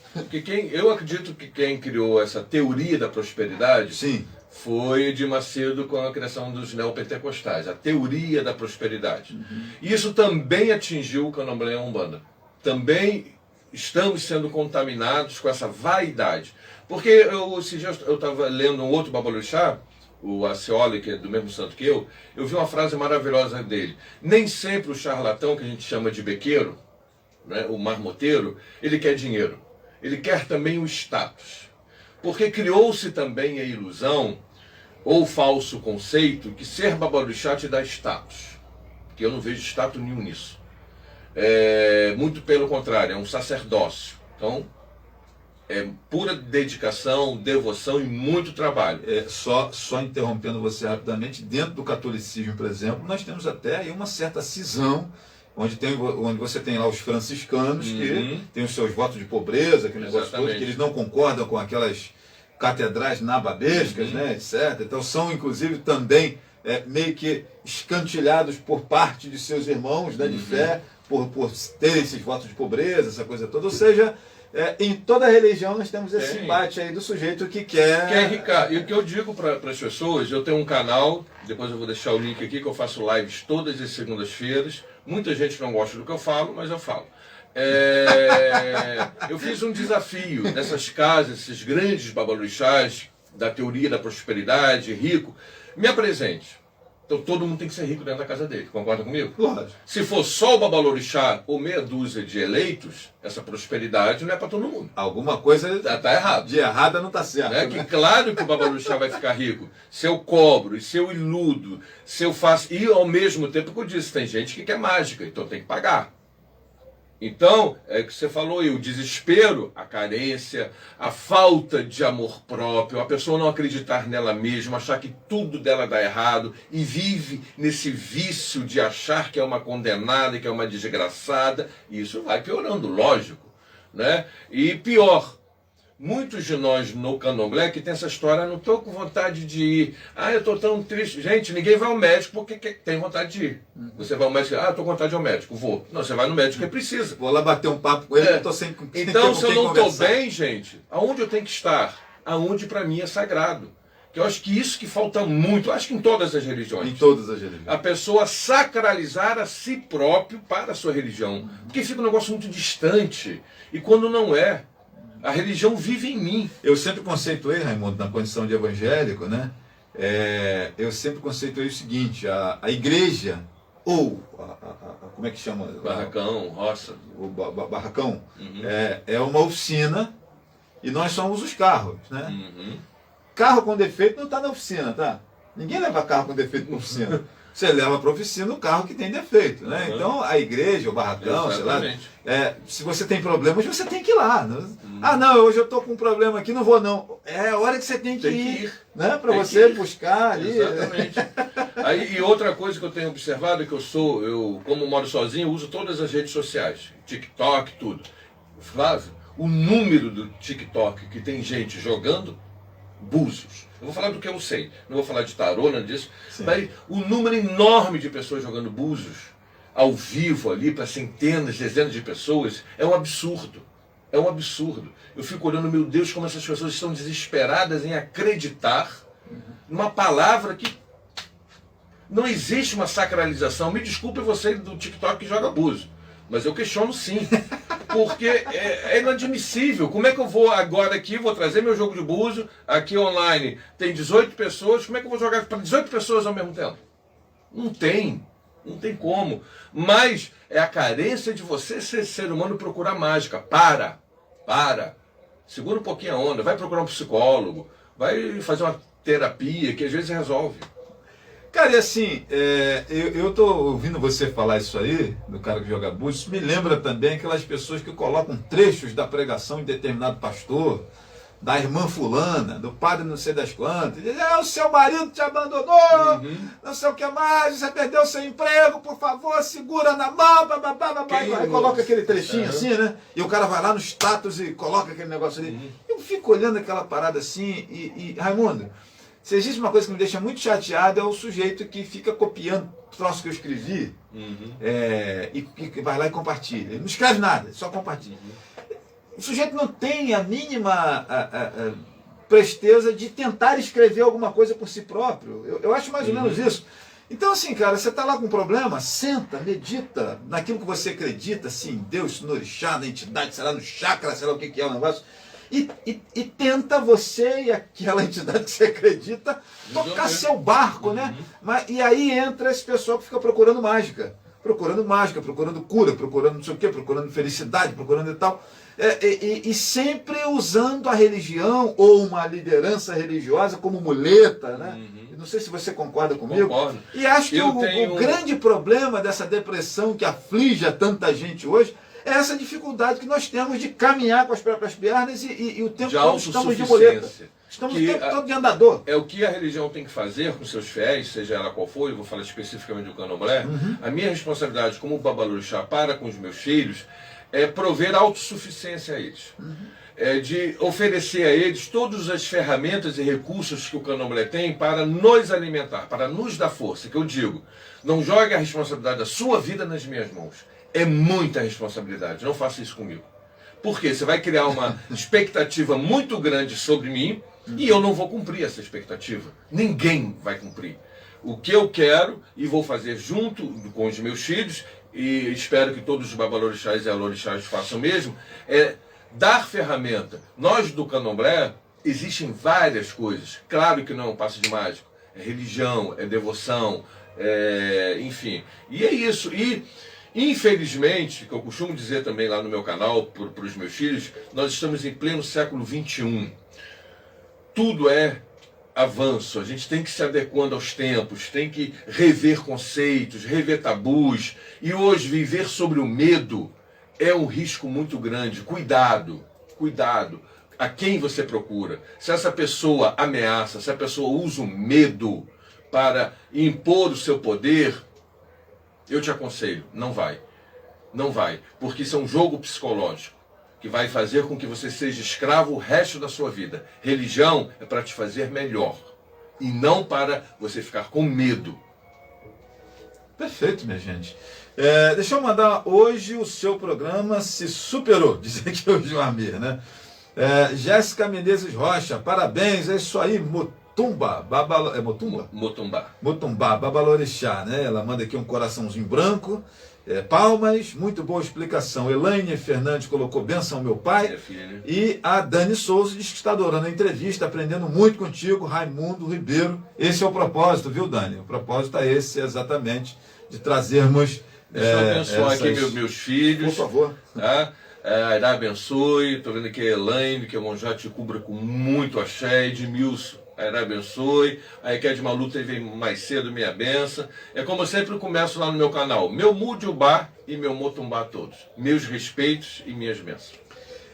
eu acredito que quem criou essa teoria da prosperidade foi de Macedo com a criação dos neopentecostais, a teoria da prosperidade. E isso também atingiu o candomblé e a Umbanda. Também estamos sendo contaminados com essa vaidade. Porque esses dias eu estava lendo um outro babalorixá, o Acioli, que é do mesmo santo que eu vi uma frase maravilhosa dele. Nem sempre o charlatão, que a gente chama de bequeiro, né, o marmoteiro, ele quer dinheiro. Ele quer também o status. Porque criou-se também a ilusão, ou falso conceito, que ser babalorixá te dá status. Que eu não vejo status nenhum nisso. Muito pelo contrário, é um sacerdócio. Então, é pura dedicação, devoção e muito trabalho. Só interrompendo você rapidamente, dentro do catolicismo, por exemplo, nós temos até aí uma certa cisão, onde você tem lá os franciscanos, que têm os seus votos de pobreza, aquele negócio todo, que eles não concordam com aquelas catedrais nababescas, né, etc. Então são, inclusive, também meio que escantilhados por parte de seus irmãos, né, de fé, por terem esses votos de pobreza, essa coisa toda. Ou seja, em toda religião nós temos esse embate aí do sujeito que quer enricar. E o que eu digo para as pessoas, eu tenho um canal, depois eu vou deixar o link aqui, que eu faço lives todas as segundas-feiras. Muita gente não gosta do que eu falo, mas eu falo. Eu fiz um desafio nessas casas, esses grandes babalorixás, da teoria da prosperidade, rico, me apresente. Então todo mundo tem que ser rico dentro da casa dele, concorda comigo? Lógico. Se for só o babalorixá ou meia dúzia de eleitos, essa prosperidade não é para todo mundo. Alguma coisa Tá errado. de errada não está certo. Né? Né? Que claro que o babalorixá vai ficar rico. Se eu cobro, e se eu iludo, se eu faço... E ao mesmo tempo que eu disse, tem gente que quer mágica, então tem que pagar. Então, é o que você falou aí, o desespero, a carência, a falta de amor próprio, a pessoa não acreditar nela mesma, achar que tudo dela dá errado e vive nesse vício de achar que é uma condenada, que é uma desgraçada, e isso vai piorando, lógico, né? E pior, muitos de nós no candomblé que tem essa história, não estou com vontade de ir, eu estou tão triste. Gente, ninguém vai ao médico porque tem vontade de ir. Você vai ao médico, estou com vontade de ir ao médico, vou. Não, você vai no médico porque precisa. Vou lá bater um papo com ele, que eu estou sem Então, se eu não estou conversar. bem, gente, aonde eu tenho que estar? Aonde para mim é sagrado. Que eu acho que isso que falta muito, eu acho que em todas as religiões. Em todas as religiões. A pessoa sacralizar a si próprio para a sua religião. Porque fica um negócio muito distante. E quando não é, a religião vive em mim. Eu sempre conceituei, Raimundo, na condição de evangélico, né? Eu sempre conceituei o seguinte, a igreja, ou, como é que chama? Barracão, roça. O barracão, é uma oficina e nós somos os carros, né? Uhum. Carro com defeito não está na oficina, tá? Ninguém leva carro com defeito para oficina. Você leva para a oficina o carro que tem defeito, né? Uhum. Então, a igreja, o barracão, Exatamente. sei lá, se você tem problemas, você tem que ir lá. Né? Não, hoje eu estou com um problema aqui, não vou não. É a hora que você tem que ir, né? Para você buscar ali. Exatamente. Aí, e outra coisa que eu tenho observado é que eu como moro sozinho, uso todas as redes sociais, TikTok, tudo. Flávio, o número do TikTok que tem gente jogando búzios. Eu vou falar do que eu sei, não vou falar de tarô, nada disso. Sim. Mas o número enorme de pessoas jogando búzios ao vivo ali para centenas, dezenas de pessoas é um absurdo. É um absurdo. Eu fico olhando, meu Deus, como essas pessoas estão desesperadas em acreditar numa palavra que não existe uma sacralização. Me desculpe você do TikTok que joga búzio, mas eu questiono sim. Porque é inadmissível. Como é que eu vou agora aqui, vou trazer meu jogo de búzio, aqui online tem 18 pessoas, como é que eu vou jogar para 18 pessoas ao mesmo tempo? Não tem como. Mas é a carência de você ser humano procurar mágica. Para. Segura um pouquinho a onda, vai procurar um psicólogo, vai fazer uma terapia que às vezes resolve. Cara, e assim, eu tô ouvindo você falar isso aí, do cara que joga búzio, isso me lembra também aquelas pessoas que colocam trechos da pregação de determinado pastor, da irmã fulana, do padre não sei das quantas, e diz, o seu marido te abandonou, não sei o que mais, você perdeu seu emprego, por favor, segura na mão, aí coloca aquele trechinho assim, né? E o cara vai lá no status e coloca aquele negócio ali. Eu fico olhando aquela parada assim, e Raimundo, se existe uma coisa que me deixa muito chateado é o sujeito que fica copiando o troço que eu escrevi e vai lá e compartilha. Ele não escreve nada, só compartilha. O sujeito não tem a mínima presteza de tentar escrever alguma coisa por si próprio. Eu acho mais ou menos isso. Então, assim, cara, você está lá com um problema, senta, medita naquilo que você acredita, assim, em Deus, no orixá, na entidade, sei lá, no chakra, sei lá o que é o negócio. E tenta você e aquela entidade que você acredita tocar seu barco, né? E aí entra esse pessoal que fica procurando mágica, procurando cura, procurando não sei o quê, procurando felicidade, procurando e tal. E sempre usando a religião ou uma liderança religiosa como muleta, né? Não sei se você concorda comigo. Concordo. E acho que o grande problema dessa depressão que aflige a tanta gente hoje é essa dificuldade que nós temos de caminhar com as próprias pernas e o tempo todo estamos de muleta. Estamos o tempo todo de andador. É o que a religião tem que fazer com seus fiéis, seja ela qual for, eu vou falar especificamente do candomblé. A minha responsabilidade como babalorixá para com os meus filhos é prover autossuficiência a eles. De oferecer a eles todas as ferramentas e recursos que o candomblé tem para nos alimentar, para nos dar força. Que eu digo, não jogue a responsabilidade da sua vida nas minhas mãos. É muita responsabilidade, não faça isso comigo. Porque você vai criar uma expectativa muito grande sobre mim e eu não vou cumprir essa expectativa. Ninguém vai cumprir. O que eu quero e vou fazer junto com os meus filhos, e espero que todos os babalorixás e alorixás façam mesmo, é dar ferramenta. Nós do candomblé existem várias coisas. Claro que não é um passe de mágico. É religião, é devoção, enfim. E é isso. E, infelizmente, que eu costumo dizer também lá no meu canal, para os meus filhos, nós estamos em pleno século XXI. Tudo é avanço, a gente tem que se adequando aos tempos, tem que rever conceitos, rever tabus. E hoje viver sobre o medo é um risco muito grande. Cuidado, cuidado. A quem você procura? Se essa pessoa ameaça, se a pessoa usa o medo para impor o seu poder, eu te aconselho, não vai. Não vai, porque isso é um jogo psicológico que vai fazer com que você seja escravo o resto da sua vida. Religião é para te fazer melhor e não para você ficar com medo. Perfeito, minha gente. Deixa eu mandar hoje o seu programa se superou, diz aqui o Joamir, né? Jéssica Menezes Rocha, parabéns, é isso aí, Motumba, Motumba? Motumba, Babalorixá, né? Ela manda aqui um coraçãozinho branco, palmas, muito boa explicação. Elaine Fernandes colocou benção, meu pai. E a Dani Souza diz que está adorando a entrevista, aprendendo muito contigo, Raimundo Ribeiro. Esse é o propósito, viu, Dani? O propósito é esse, exatamente, de trazermos... Deixa eu abençoar aqui meus filhos. Por favor. Tá? Irá abençoe, estou vendo aqui a Elaine, que a Monjá te cubra com muito axé, Edmilson, Irá abençoe, a Iked Malu teve mais cedo, minha benção. É como eu sempre começo lá no meu canal, meu Mudjubá e meu Motumbá todos, meus respeitos e minhas bênçãos.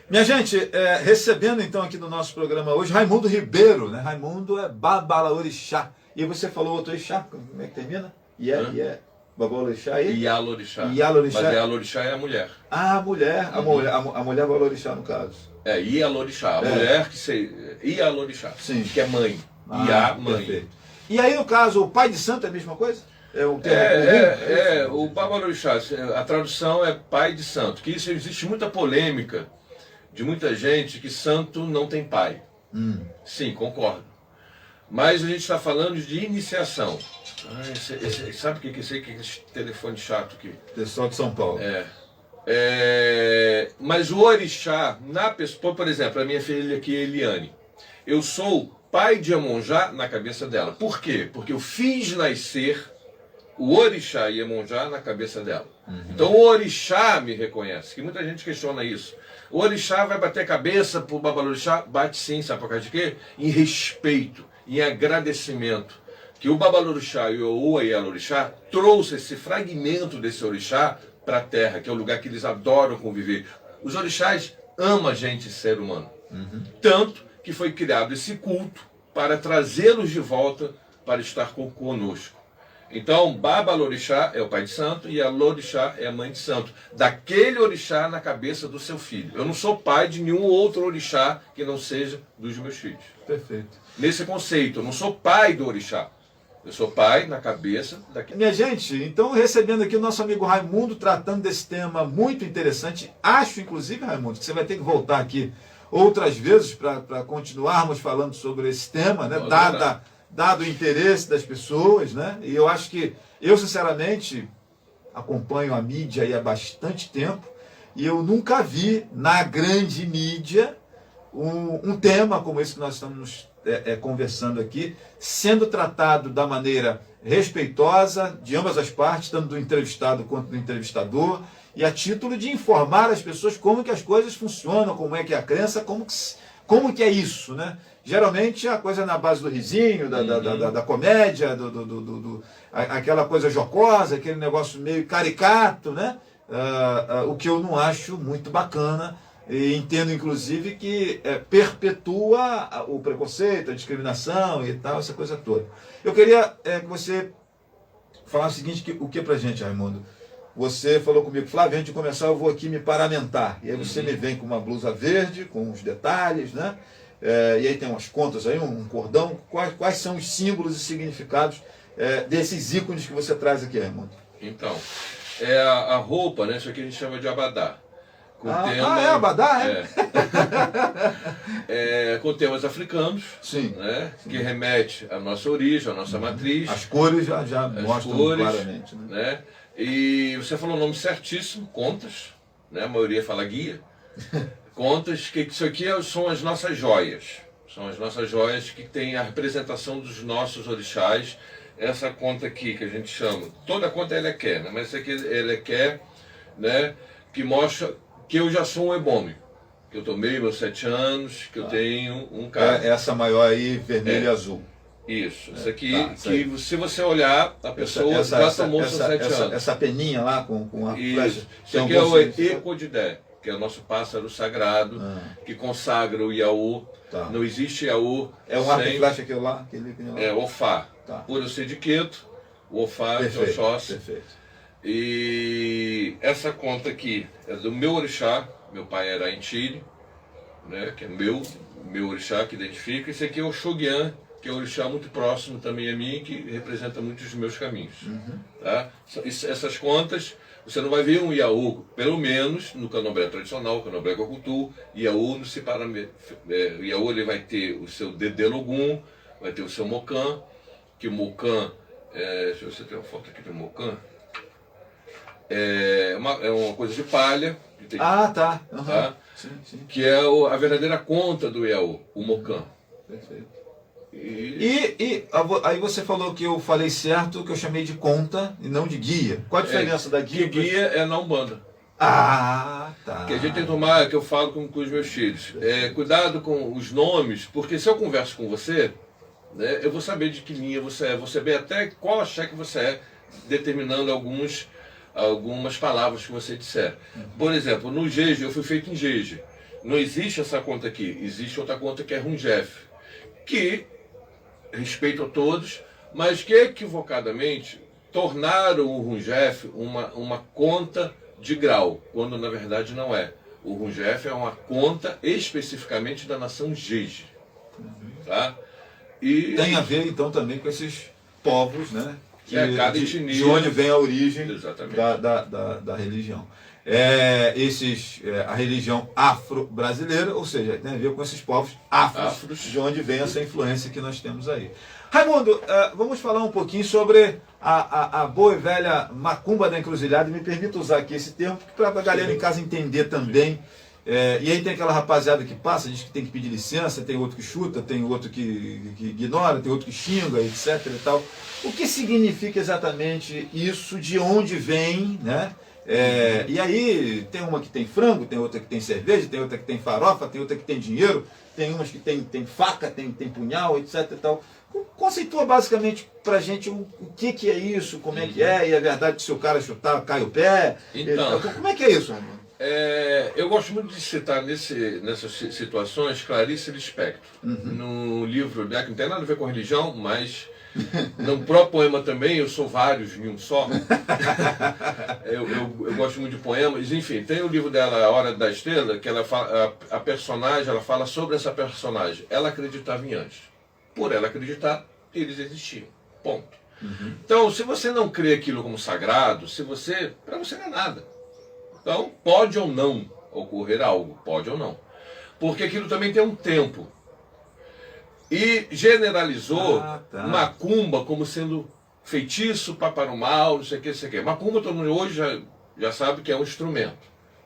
Minha gente, recebendo então aqui no nosso programa hoje, Raimundo Ribeiro, né? Raimundo é Babalorixá. E você falou outro orixá, como é que termina? Babalorixá e? Ialorixá. Ialorixá. Mas Ialorixá é a mulher. Ah, a mulher. A mulher Babalorixá, no caso. Ialorixá. A mulher que se... Ialorixá. Sim. Que é mãe. Iá, mãe. Perfeito. E aí, no caso, o pai de santo é a mesma coisa? O Babalorixá, a tradução é pai de santo. Que isso existe muita polêmica de muita gente que santo não tem pai. Sim, concordo. Mas a gente está falando de iniciação. Sabe o que é esse telefone chato aqui? Pessoal de São Paulo. Mas o orixá, na pessoa, por exemplo, a minha filha aqui, Eliane, eu sou pai de Iemonjá na cabeça dela. Por quê? Porque eu fiz nascer o orixá e Iemonjá na cabeça dela. Então o orixá me reconhece, que muita gente questiona isso. O orixá vai bater cabeça pro Babalorixá? Bate sim, sabe por causa de quê? Em respeito, em agradecimento. Que o Babalorixá e o Ialorixá trouxe esse fragmento desse orixá para a terra, que é o lugar que eles adoram conviver. Os orixás amam a gente, ser humano. Tanto que foi criado esse culto para trazê-los de volta para estar conosco. Então, Babalorixá é o pai de santo e Ialorixá é a mãe de santo. Daquele orixá na cabeça do seu filho. Eu não sou pai de nenhum outro orixá que não seja dos meus filhos. Perfeito. Nesse conceito, eu não sou pai do orixá. Eu sou pai na cabeça daquele. Minha gente, então recebendo aqui o nosso amigo Raimundo, tratando desse tema muito interessante. Acho, inclusive, Raimundo, que você vai ter que voltar aqui outras vezes para continuarmos falando sobre esse tema, né? Dado o interesse das pessoas, né? E eu acho que, eu sinceramente, acompanho a mídia aí há bastante tempo e eu nunca vi na grande mídia um tema como esse que nós estamos conversando aqui, sendo tratado da maneira respeitosa de ambas as partes, tanto do entrevistado quanto do entrevistador, e a título de informar as pessoas como que as coisas funcionam, como é que é a crença, como que é isso, né? Geralmente a coisa é na base do risinho, da comédia, aquela coisa jocosa, aquele negócio meio caricato, né? O que eu não acho muito bacana. E entendo, inclusive, que perpetua o preconceito, a discriminação e tal, essa coisa toda. Eu queria que você falasse o seguinte, o que pra gente, Raimundo? Você falou comigo, Flávio, antes de começar eu vou aqui me paramentar. E aí você me vem com uma blusa verde, com os detalhes, né? E aí tem umas contas aí, um cordão. Quais são os símbolos e significados desses ícones que você traz aqui, Raimundo? Então, a roupa, né? Isso aqui a gente chama de abadá. Abadá, com temas africanos, sim, né, que remete à nossa origem, à nossa matriz. As cores já mostram claramente. Né? E você falou o nome certíssimo, contas, né, a maioria fala guia. Contas, que isso aqui são as nossas joias. São as nossas joias que têm a representação dos nossos orixás. Essa conta aqui que a gente chama, toda conta é Elequé, né? Mas essa aqui é Elequé, né? Que mostra que eu já sou um ebome. Que eu tomei meus 7 anos, que eu tenho um cara. Essa maior aí, vermelho e azul. Isso, isso aqui, que se você olhar, a pessoa já tomou seus 7 anos. Essa peninha lá com a flecha. Isso aqui é o Ecodidé, que é o nosso pássaro sagrado, que consagra o Iaú. Tá. Não existe Iaú É um arco e flecha aquele lá? É o Ofá. Tá. Por eu ser de Queto, o Ofá é o Oxóssi. Perfeito. E essa conta aqui é do meu orixá, meu pai era Intire, né, que é meu orixá que identifica. Esse aqui é o Xoguian, que é um orixá muito próximo também a mim, que representa muitos dos meus caminhos. Tá? Essas contas, você não vai ver um Iaú, pelo menos no candomblé tradicional, candomblé Gokutu. Iaú não se para. Iaú ele vai ter o seu Dedê Logum, vai ter o seu Mocan, que o Mocan, deixa eu ver se tem uma foto aqui do Mocan, é uma coisa de palha. Tá. Tá? Sim. Que é a verdadeira conta do Iaú, o Mocan. Perfeito. Aí você falou que eu falei certo, que eu chamei de conta e não de guia. Qual a diferença da guia? Guia é na Umbanda. Tá. Que a gente tem que tomar, que eu falo com os meus filhos. Cuidado com os nomes, porque se eu converso com você, né, eu vou saber de que linha você é, vou saber até qual axé que você é, determinando algumas palavras que você disser. Por exemplo, no Jeje, eu fui feito em Jeje. Não existe essa conta aqui, existe outra conta que é Rungef, que respeito a todos, mas que equivocadamente tornaram o Rungef uma conta de grau, quando na verdade não é. O Rungef é uma conta especificamente da nação Jeje. Tá? E tem a ver então também com esses povos, né? Cada etnia, de onde vem a origem da religião. A religião afro-brasileira, ou seja, tem a ver com esses povos afros, de onde vem essa influência que nós temos aí. Raimundo, vamos falar um pouquinho sobre a boa e velha macumba da encruzilhada. Me permita usar aqui esse termo para a galera em casa entender também. E aí tem aquela rapaziada que passa, diz que tem que pedir licença, tem outro que chuta, tem outro que ignora, tem outro que xinga, etc. e tal. O que significa exatamente isso? De onde vem, né? E aí tem uma que tem frango, tem outra que tem cerveja, tem outra que tem farofa, tem outra que tem dinheiro, tem umas que tem faca, tem punhal, etc. e tal. Conceitua basicamente pra gente o que é isso, como é que é, e é verdade que se o cara chutar, cai o pé. Então, como é que é isso, Raimundo? Eu gosto muito de citar nessas situações Clarice Lispector. No livro dela, que não tem nada a ver com religião, mas no próprio poema também, eu sou vários em um só. eu gosto muito de poemas. Enfim, tem o livro dela, A Hora da Estrela, que ela fala, a personagem, ela fala sobre essa personagem. Ela acreditava em anjos. Por ela acreditar, eles existiam. Ponto. Então, se você não crê aquilo como sagrado, para você não é nada. Então, pode ou não ocorrer algo, pode ou não. Porque aquilo também tem um tempo. E generalizou macumba como sendo feitiço, para o mal, não sei o que, não sei o que. Macumba, todo mundo hoje já sabe que é um instrumento.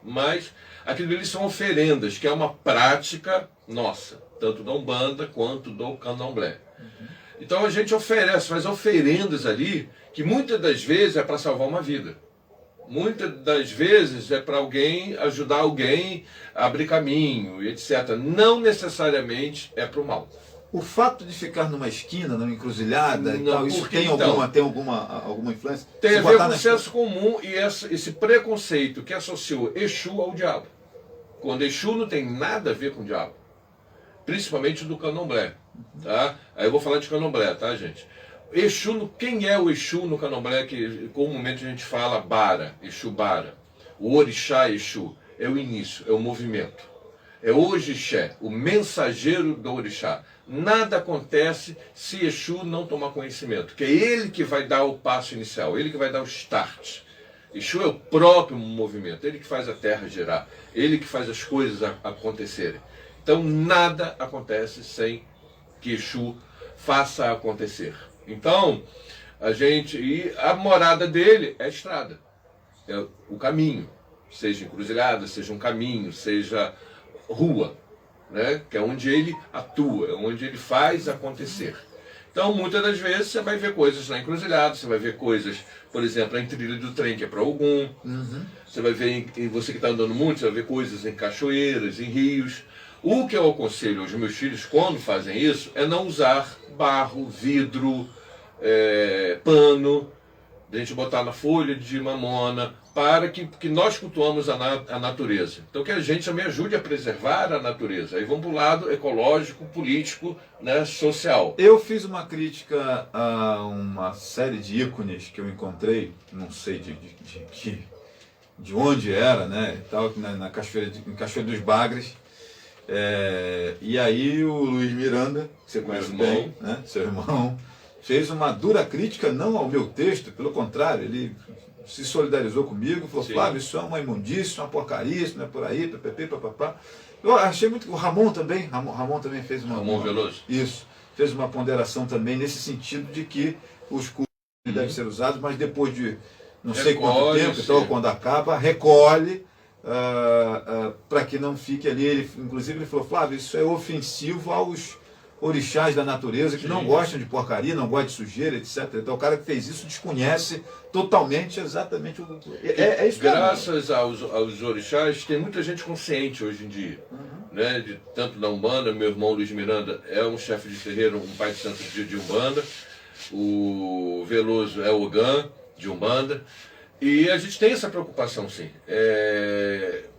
Mas aquilo ali são oferendas, que é uma prática nossa, tanto da Umbanda quanto do Candomblé. Então a gente faz oferendas ali, que muitas das vezes é para salvar uma vida. Muitas das vezes é para ajudar alguém a abrir caminho, etc. Não necessariamente é para o mal. O fato de ficar numa esquina, numa encruzilhada, e tal, isso tem alguma influência? Tem a ver com o senso comum e esse preconceito que associou Exu ao diabo. Quando Exu não tem nada a ver com o diabo. Principalmente do Candomblé. Tá? Aí eu vou falar de Candomblé, tá, gente? Quem é o Exu no Candomblé, que comumente a gente fala Bara, Exu Bara? O Orixá Exu é o início, é o movimento. É o Orixé, o mensageiro do Orixá. Nada acontece se Exu não tomar conhecimento, que é ele que vai dar o passo inicial, ele que vai dar o start. Exu é o próprio movimento, ele que faz a terra girar, ele que faz as coisas acontecerem. Então nada acontece sem que Exu faça acontecer. Então, a morada dele é a estrada, é o caminho, seja encruzilhada, seja um caminho, seja rua. né? Que é onde ele atua, é onde ele faz acontecer. Então, muitas das vezes, você vai ver coisas na encruzilhada, você vai ver coisas, por exemplo, em trilha do trem, que é para algum. Você vai ver, você que está andando muito, você vai ver coisas em cachoeiras, em rios. O que eu aconselho aos meus filhos, quando fazem isso, é não usar barro, vidro, pano, a gente botar na folha de mamona, para que nós cultuamos a natureza. Então que a gente também ajude a preservar a natureza. Aí vamos para o lado ecológico, político, né, social. Eu fiz uma crítica a uma série de ícones que eu encontrei, não sei de onde era, né, e tal, em Cachoeira dos Bagres. E aí o Luiz Miranda, que você conhece bem, né, seu irmão, fez uma dura crítica, não ao meu texto, pelo contrário, ele se solidarizou comigo, falou, Sim. Flávio, isso é uma imundícia, uma porcaria, isso não é por aí, papapá. Eu achei muito... O Ramon também fez uma... Ramon Veloso? Isso, fez uma ponderação também nesse sentido de que os cursos devem ser usados, mas depois de não sei quanto tempo, então, quando acaba, recolhe para que não fique ali. Inclusive ele falou, Flávio, isso é ofensivo aos orixás da natureza, que não gostam de porcaria, não gostam de sujeira, etc. Então o cara que fez isso desconhece totalmente exatamente o... É isso. Graças aos orixás, tem muita gente consciente hoje em dia. Né? Tanto da Umbanda, meu irmão Luiz Miranda é um chefe de terreiro, um pai de santo de Umbanda. O Veloso é Ogã, de Umbanda. E a gente tem essa preocupação, sim.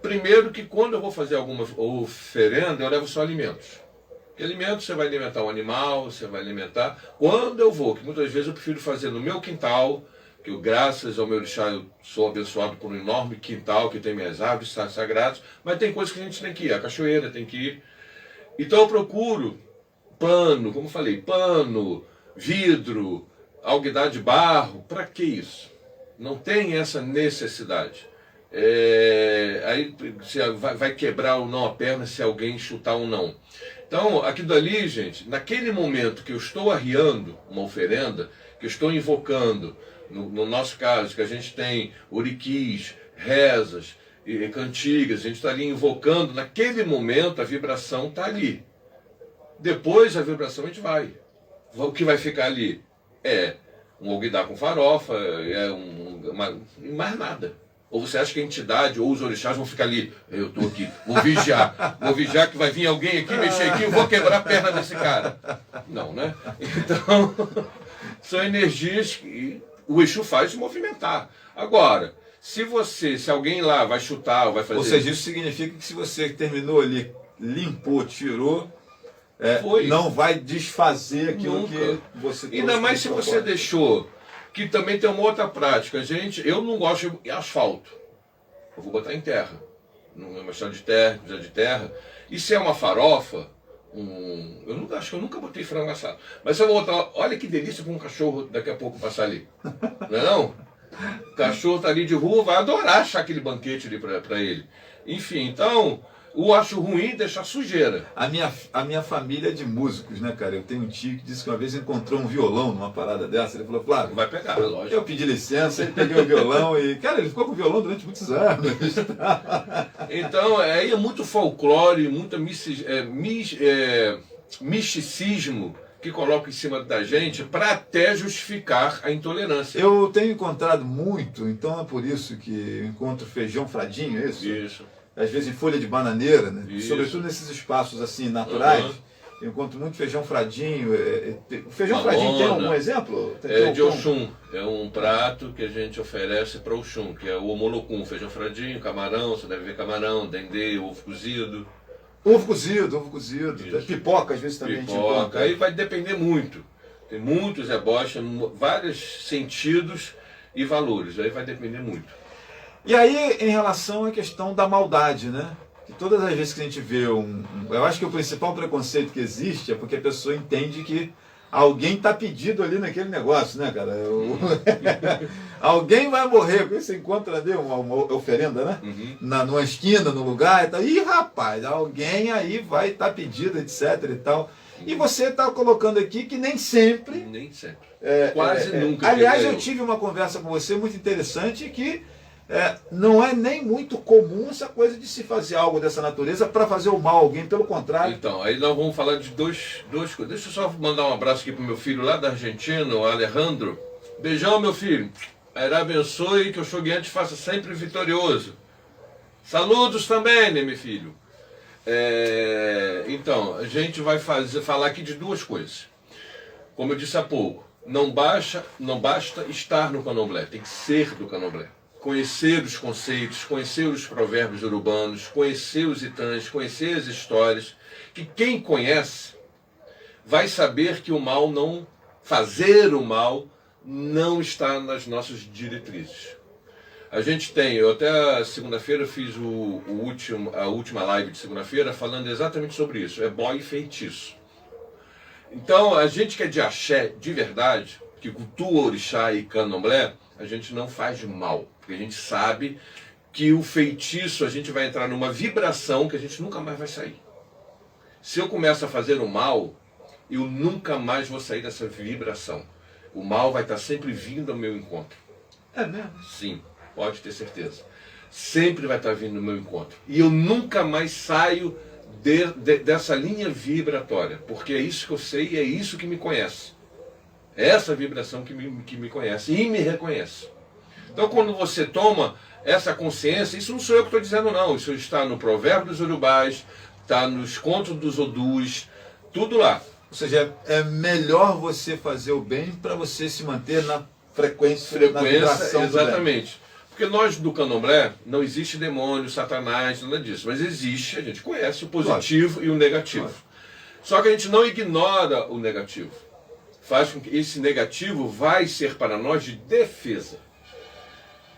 Primeiro que quando eu vou fazer alguma oferenda, eu levo só alimentos. Alimentos, você vai alimentar um animal, você vai alimentar. Quando eu vou, que muitas vezes eu prefiro fazer no meu quintal, que eu, graças ao meu orixá, eu sou abençoado por um enorme quintal que tem minhas árvores sagradas, mas tem coisas que a gente tem que ir, a cachoeira tem que ir. Então eu procuro pano, como eu falei, pano, vidro, alguidar de barro. Para que isso? Não tem essa necessidade. Aí vai quebrar ou não a perna se alguém chutar ou não. Então, aquilo dali, gente, naquele momento que eu estou arriando uma oferenda, que eu estou invocando, no nosso caso, que a gente tem oriquis, rezas, e cantigas, a gente está ali invocando, naquele momento a vibração está ali. Depois a vibração a gente vai. O que vai ficar ali é um alguidar com farofa, mais nada. Ou você acha que a entidade ou os orixás vão ficar ali? Eu estou aqui, vou vigiar que vai vir alguém aqui, mexer aqui, eu vou quebrar a perna desse cara. Não, né? Então, são energias que o Exu faz se movimentar. Agora, se alguém lá vai chutar ou vai fazer... Ou seja, isso significa que se você terminou ali, limpou, tirou, não vai desfazer aquilo Nunca. que você... Ainda mais se você deixou... Que também tem uma outra prática. Eu não gosto de asfalto. Eu vou botar em terra. Numa estrada de terra. E se é uma farofa, acho que eu nunca botei frango assado. Mas se eu vou botar, olha que delícia para um cachorro daqui a pouco passar ali. Não é não? O cachorro tá ali de rua, vai adorar achar aquele banquete ali para ele. Enfim, então... Eu acho ruim deixar sujeira. A minha família é de músicos, né, cara? Eu tenho um tio que disse que uma vez encontrou um violão numa parada dessa. Ele falou, Flávio, vai pegar, lógico. Eu pedi licença, ele peguei o violão e... Cara, ele ficou com o violão durante muitos anos. Então, aí é muito folclore, muito misticismo que coloca em cima da gente para até justificar a intolerância. Eu tenho encontrado muito, então é por isso que eu encontro feijão fradinho, é isso? Isso. Às vezes em folha de bananeira, né? Sobretudo nesses espaços assim naturais, eu encontro muito feijão fradinho. O feijão fradinho tem algum exemplo? De Oxum. É um prato que a gente oferece para Oxum, que é o omolocum, feijão fradinho, camarão, você deve ver camarão, dendê, ovo cozido. Ovo cozido. Pipoca, às vezes também. Pipoca, aí vai depender muito. Tem muitos reboches, vários sentidos e valores, aí vai depender muito. E aí, em relação à questão da maldade, né? Que todas as vezes que a gente vê eu acho que o principal preconceito que existe é porque a pessoa entende que alguém está pedido ali naquele negócio, né, cara? Alguém vai morrer. Você encontra ali uma oferenda, né? Numa esquina, no lugar, e tal. Ih, rapaz, alguém aí vai estar pedido, etc e tal. E você está colocando aqui que nem sempre... Nem sempre. Quase nunca. Aliás, eu tive uma conversa com você muito interessante que não é nem muito comum essa coisa de se fazer algo dessa natureza para fazer o mal a alguém, pelo contrário. Então, aí nós vamos falar de duas coisas. Deixa eu só mandar um abraço aqui pro meu filho lá da Argentina, o Alejandro. Beijão, meu filho. Aira abençoe, que o Shoguiante faça sempre vitorioso. Saludos também, né, meu filho? Então, a gente vai falar aqui de duas coisas. Como eu disse há pouco, não basta estar no candomblé, tem que ser do candomblé. Conhecer os conceitos, conhecer os provérbios urbanos, conhecer os itãs, conhecer as histórias, que quem conhece vai saber que fazer o mal não está nas nossas diretrizes. A gente tem, eu até segunda-feira fiz a última live de segunda-feira falando exatamente sobre isso, ebó e feitiço. Então, a gente que é de axé de verdade, que cultua orixá e candomblé, a gente não faz mal, porque a gente sabe que o feitiço, a gente vai entrar numa vibração que a gente nunca mais vai sair. Se eu começo a fazer o mal, eu nunca mais vou sair dessa vibração. O mal vai estar sempre vindo ao meu encontro. É mesmo? Sim, pode ter certeza. Sempre vai estar vindo ao meu encontro. E eu nunca mais saio dessa linha vibratória, porque é isso que eu sei e é isso que me conhece. É essa vibração que me conhece e me reconhece. Então, quando você toma essa consciência, isso não sou eu que estou dizendo, não. Isso está no Provérbio dos Urubás, está nos Contos dos Odus, tudo lá. Ou seja, é melhor você fazer o bem para você se manter na frequência, na vibração exatamente. Porque nós do candomblé não existe demônio, satanás, nada disso. Mas existe, a gente conhece o positivo e o negativo. Só que a gente não ignora o negativo. Faz com que esse negativo vai ser para nós de defesa.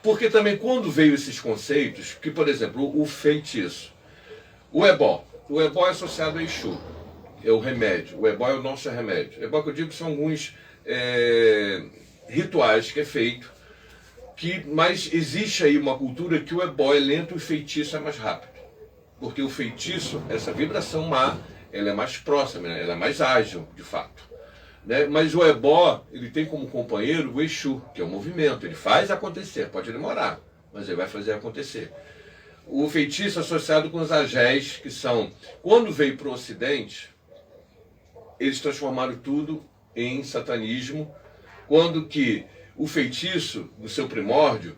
Porque também quando veio esses conceitos, que por exemplo, o feitiço, o ebó é associado a Exu, é o remédio, o ebó é o nosso remédio. O ebó que eu digo que são alguns rituais que é feito, mas existe aí uma cultura que o ebó é lento e o feitiço é mais rápido. Porque o feitiço, essa vibração má, ela é mais próxima, né? Ela é mais ágil, de fato. Né? Mas o ebó, ele tem como companheiro o Exu, que é o movimento. Ele faz acontecer, pode demorar, mas ele vai fazer acontecer. O feitiço associado com os agés, que são, quando veio para o Ocidente, eles transformaram tudo em satanismo, quando que o feitiço, no seu primórdio,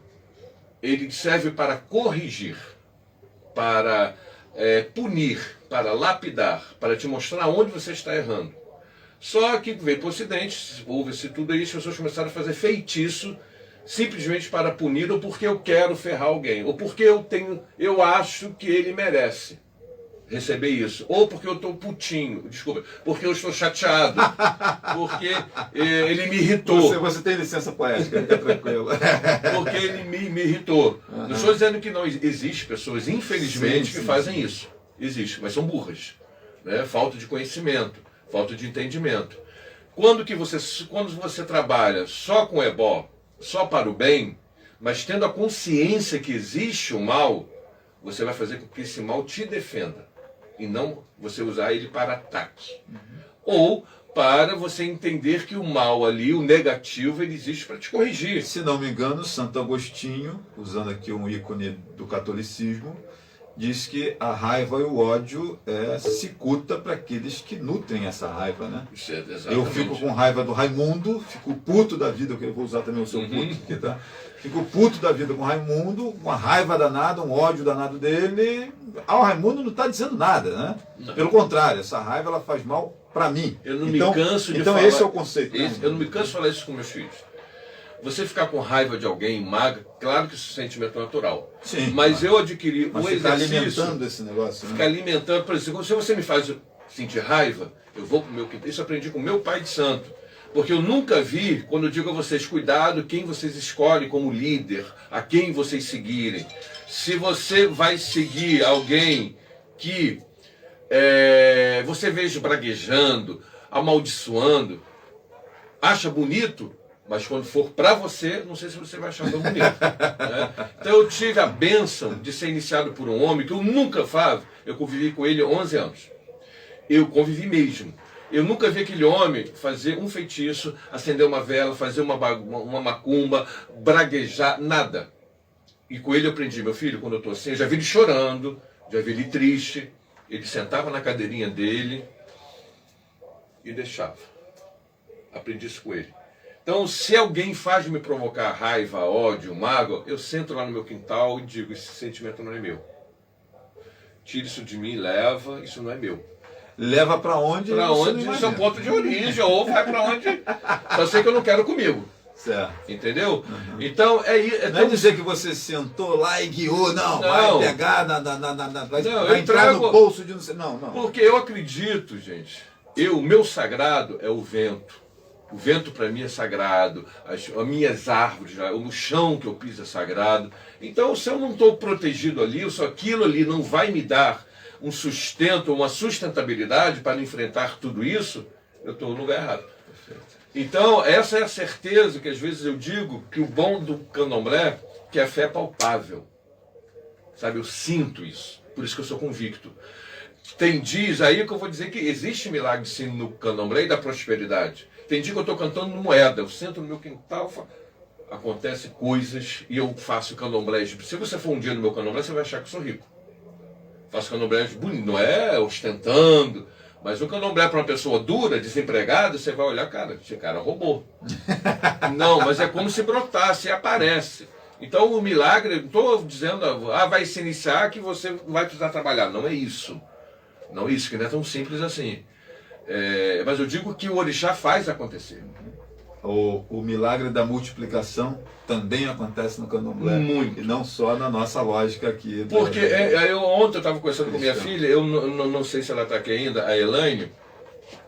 ele serve para corrigir, para punir, para lapidar, para te mostrar onde você está errando. Só que veio para o Ocidente, houve-se tudo aí, as pessoas começaram a fazer feitiço simplesmente para punir, ou porque eu quero ferrar alguém, ou porque eu acho que ele merece receber isso, ou porque eu estou putinho, desculpa, porque eu estou chateado, porque ele me irritou. Você tem licença poética, fica tranquilo. Porque ele me irritou. Não estou dizendo que não existe pessoas, infelizmente, que fazem isso. Existe, mas são burras. Né? Falta de conhecimento, falta de entendimento. Quando você trabalha só com ebó, só para o bem, mas tendo a consciência que existe o mal, você vai fazer com que esse mal te defenda. E não você usar ele para ataque. Ou para você entender que o mal ali, o negativo, ele existe para te corrigir. Se não me engano, Santo Agostinho, usando aqui um ícone do catolicismo, diz que a raiva e o ódio é cicuta para aqueles que nutrem essa raiva, né? Isso é exatamente. Eu fico com raiva do Raimundo, fico puto da vida, que eu vou usar também o seu puto aqui, tá? Fico puto da vida com o Raimundo, uma raiva danada, um ódio danado dele. O Raimundo não está dizendo nada, né? Não. Pelo contrário, essa raiva ela faz mal para mim. Eu não me canso de falar. Então esse é o conceito. Eu não me canso de falar isso com meus filhos. Você ficar com raiva de alguém magra, claro que isso é sentimento natural. Sim, mas eu adquiri o exercício. Alimentando esse negócio. Ficar alimentando, por exemplo, se você me faz sentir raiva, eu vou pro meu quintal. Isso eu aprendi com meu pai de santo. Porque eu nunca vi, quando eu digo a vocês, cuidado quem vocês escolhem como líder, a quem vocês seguirem. Se você vai seguir alguém que você vê esbraguejando, amaldiçoando, acha bonito, mas quando for para você, não sei se você vai achar tão bonito. Né? Então eu tive a bênção de ser iniciado por um homem que eu nunca falo. Eu convivi com ele 11 anos. Eu convivi mesmo. Eu nunca vi aquele homem fazer um feitiço, acender uma vela, fazer uma macumba, braguejar, nada. E com ele eu aprendi, meu filho, quando eu estou assim, eu já vi ele chorando, já vi ele triste, ele sentava na cadeirinha dele e deixava. Aprendi isso com ele. Então, se alguém faz me provocar raiva, ódio, mágoa, eu sento lá no meu quintal e digo, esse sentimento não é meu. Tira isso de mim, leva, isso não é meu. Leva para onde? Para onde? Isso é o ponto de origem, ou vai para onde? Só sei que eu não quero comigo. Certo. Entendeu? Então, não é dizer que você sentou lá e guiou, não. Vai pegar, vai entrar no bolso de não sei. Não. Porque eu acredito, gente, o meu sagrado é o vento. O vento para mim é sagrado, as minhas árvores, o chão que eu piso é sagrado. Então, se eu não estou protegido ali, se aquilo ali não vai me dar um sustento, uma sustentabilidade para enfrentar tudo isso, eu estou no lugar errado. Então, essa é a certeza que às vezes eu digo que o bom do candomblé, que a fé é palpável. Sabe, eu sinto isso, por isso que eu sou convicto. Tem dias aí que eu vou dizer que existe milagre sim no candomblé e da prosperidade. Tem dia que eu estou cantando moeda, eu sento no meu quintal, acontecem coisas e eu faço candomblé. Se você for um dia no meu candomblé, você vai achar que eu sou rico. Faço candomblé bonito, não é ostentando, mas o candomblé para uma pessoa dura, desempregada, você vai olhar, cara, esse cara roubou. Não, mas é como se brotasse e aparece. Então o milagre, não estou dizendo, vai se iniciar que você não vai precisar trabalhar. Não é isso. Não é isso, que não é tão simples assim. Mas eu digo que o orixá faz acontecer. O milagre da multiplicação também acontece no candomblé. Muito. E não só na nossa lógica aqui. Porque ontem eu estava conversando com minha filha, eu não sei se ela está aqui ainda, a Elaine,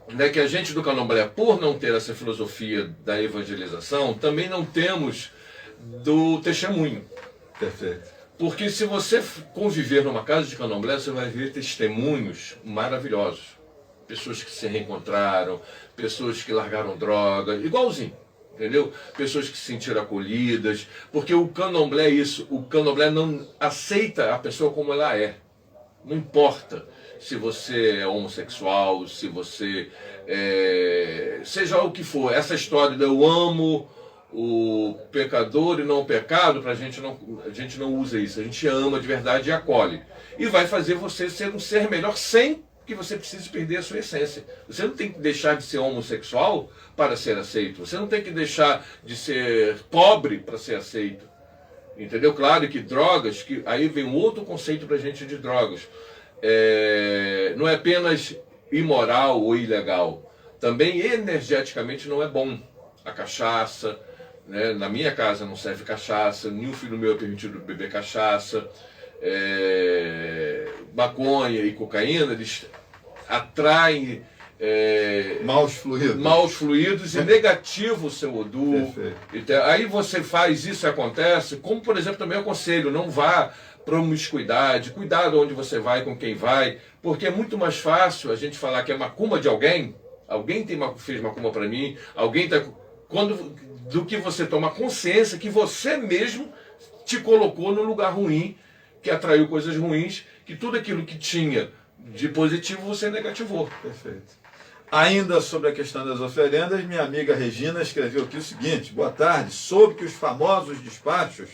né, que a gente do candomblé, por não ter essa filosofia da evangelização, também não temos do testemunho. Perfeito. Porque se você conviver numa casa de candomblé, você vai ver testemunhos maravilhosos. Pessoas que se reencontraram, pessoas que largaram droga, igualzinho, entendeu? Pessoas que se sentiram acolhidas, porque o candomblé é isso, o candomblé não aceita a pessoa como ela é. Não importa se você é homossexual, se você seja o que for. Essa história de eu amo o pecador e não o pecado, a gente não usa isso. A gente ama de verdade e acolhe. E vai fazer você ser um ser melhor sem que você precise perder a sua essência. Você não tem que deixar de ser homossexual para ser aceito. Você não tem que deixar de ser pobre para ser aceito. Entendeu? Claro que drogas, que aí vem um outro conceito para a gente de drogas. Não é apenas imoral ou ilegal. Também energeticamente não é bom. A cachaça, né? Na minha casa não serve cachaça, nenhum filho meu é permitido beber cachaça. Maconha e cocaína, eles atraem maus fluidos e negativam o seu odor. Então, aí você faz isso, acontece, como por exemplo também eu aconselho, não vá promiscuidade, cuidado onde você vai, com quem vai, porque é muito mais fácil a gente falar que é macumba de alguém fez macumba para mim, do que você tomar consciência que você mesmo te colocou no lugar ruim, que atraiu coisas ruins, que tudo aquilo que tinha de positivo você negativou. Perfeito. Ainda sobre a questão das oferendas, minha amiga Regina escreveu aqui o seguinte: boa tarde, soube que os famosos despachos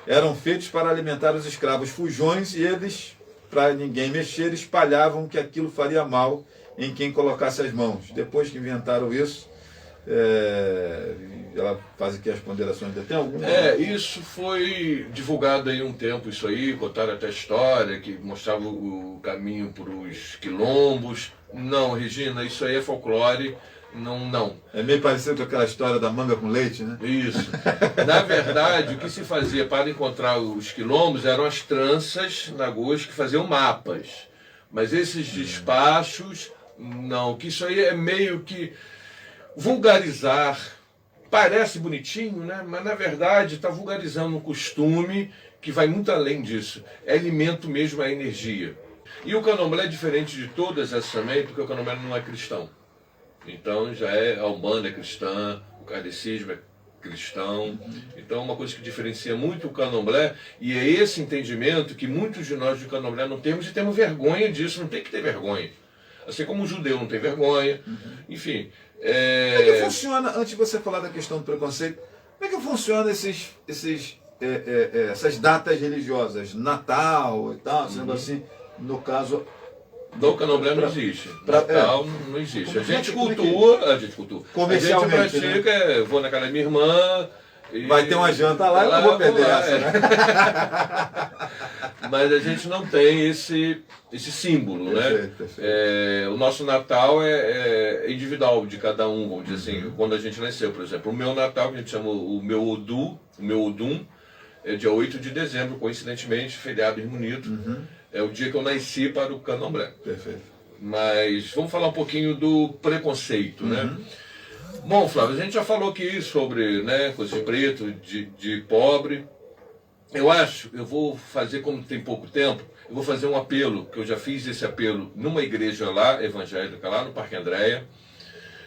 eram feitos para alimentar os escravos fujões e eles, para ninguém mexer, espalhavam que aquilo faria mal em quem colocasse as mãos. Depois que inventaram isso, ela faz aqui as ponderações. Tem alguma? Isso foi divulgado aí um tempo, isso aí, contaram até a história, que mostrava o caminho para os quilombos. Não, Regina, isso aí é folclore, não. É meio parecido com aquela história da manga com leite, né? Isso. Na verdade, o que se fazia para encontrar os quilombos eram as tranças nagôs que faziam mapas. Mas esses despachos, não, que isso aí é meio que vulgarizar. Parece bonitinho, né? Mas na verdade está vulgarizando um costume que vai muito além disso. É alimento mesmo, é energia. E o candomblé é diferente de todas essas também, porque o candomblé não é cristão. Então já a Umbanda é cristã, o kardecismo é cristão. Então uma coisa que diferencia muito o candomblé, e é esse entendimento que muitos de nós do candomblé não temos, e temos vergonha disso, não tem que ter vergonha. Assim como o judeu não tem vergonha, enfim. Como é que funciona, antes de você falar da questão do preconceito, como é que funciona esses essas datas religiosas, Natal e tal, sendo assim, no caso... Do Candomblé não existe. Natal não existe. A gente cultua. A gente Comercialmente, pratica, vou na casa da minha irmã. Vai ter uma janta lá, eu não vou perder essa, né? Mas a gente não tem esse símbolo, né? Perfeito. O nosso Natal é individual de cada um, vamos dizer assim, quando a gente nasceu, por exemplo. O meu Natal, que a gente chama o meu Odum, é dia 8 de dezembro, coincidentemente, feriado em Rio Bonito. É o dia que eu nasci para o Candomblé. Perfeito. Mas vamos falar um pouquinho do preconceito, né? Bom, Flávio, a gente já falou aqui sobre, né, coisa de preto, de pobre. Eu vou fazer, como tem pouco tempo, eu vou fazer um apelo, que eu já fiz esse apelo numa igreja lá, evangélica, lá no Parque Andréia.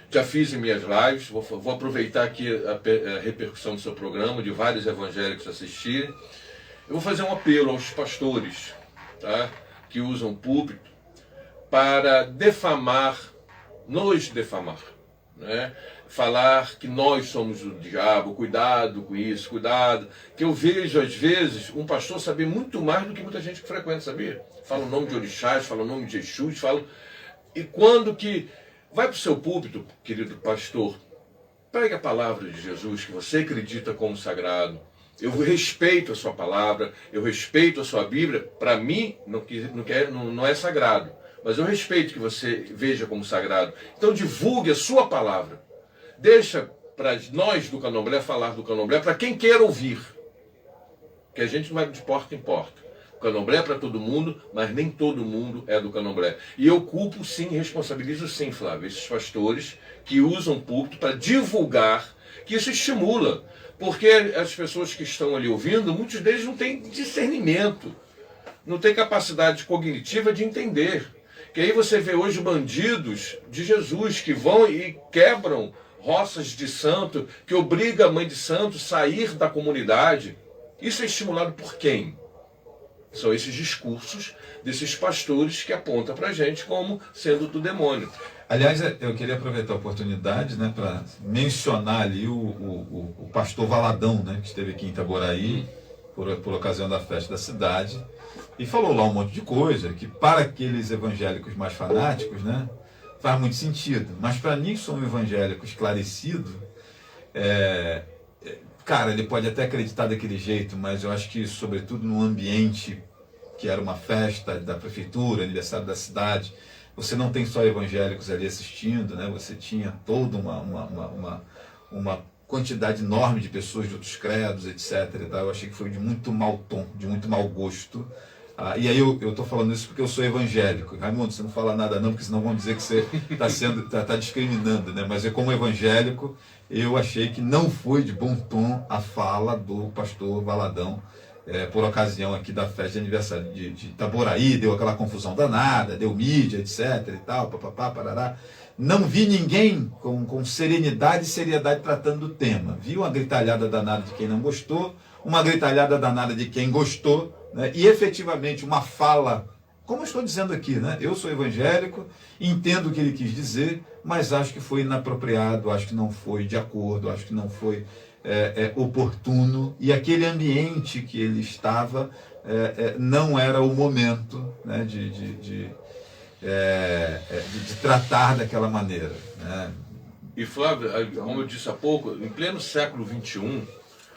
Já fiz em minhas lives, vou aproveitar aqui a repercussão do seu programa, de vários evangélicos assistirem. Eu vou fazer um apelo aos pastores, tá, que usam púlpito para nos defamar, né? Falar que nós somos o diabo, cuidado com isso, cuidado. Que eu vejo, às vezes, um pastor saber muito mais do que muita gente que frequenta, sabia? Fala o nome de orixás, fala o nome de Exus, fala... E quando que vai para o seu púlpito, querido pastor, pregue a palavra de Jesus, que você acredita como sagrado. Eu respeito a sua palavra, eu respeito a sua Bíblia. Para mim, não é sagrado, mas eu respeito que você veja como sagrado. Então divulgue a sua palavra. Deixa para nós do Candomblé falar do Candomblé para quem queira ouvir. Que a gente não vai de porta em porta. O Candomblé é para todo mundo, mas nem todo mundo é do Candomblé. E eu culpo sim, responsabilizo sim, Flávio, esses pastores que usam púlpito para divulgar, que isso estimula. Porque as pessoas que estão ali ouvindo, muitos deles não têm discernimento, não têm capacidade cognitiva de entender. Que aí você vê hoje bandidos de Jesus que vão e quebram roças de santo, que obriga a mãe de santo a sair da comunidade. Isso é estimulado por quem? São esses discursos desses pastores que apontam para a gente como sendo do demônio. Aliás, eu queria aproveitar a oportunidade, né, para mencionar ali o pastor Valadão, né, que esteve aqui em Itaboraí por ocasião da festa da cidade, e falou lá um monte de coisa que para aqueles evangélicos mais fanáticos, né, faz muito sentido. Mas para mim, que sou um evangélico esclarecido, cara, ele pode até acreditar daquele jeito, mas eu acho que, sobretudo num ambiente que era uma festa da prefeitura, aniversário da cidade, você não tem só evangélicos ali assistindo, né? Você tinha toda uma quantidade enorme de pessoas de outros credos, etc. E tal. Eu achei que foi de muito mau tom, de muito mau gosto. E aí eu estou falando isso porque eu sou evangélico. Raimundo, você não fala nada não, porque senão vão dizer que você está discriminando, né? Mas eu, como evangélico, eu achei que não foi de bom tom a fala do pastor Valadão, por ocasião aqui da festa de aniversário de Itaboraí. Deu aquela confusão danada, deu mídia, etc. e tal, papapá, parará. Não vi ninguém com serenidade e seriedade tratando do tema. Vi uma gritalhada danada de quem não gostou, uma gritalhada danada de quem gostou, né? E efetivamente uma fala, como eu estou dizendo aqui, né? Eu sou evangélico, entendo o que ele quis dizer, mas acho que foi inapropriado, acho que não foi de acordo, acho que não foi oportuno, e aquele ambiente que ele estava não era o momento, né, de tratar daquela maneira, né? E Flávio, como eu disse há pouco, em pleno século XXI,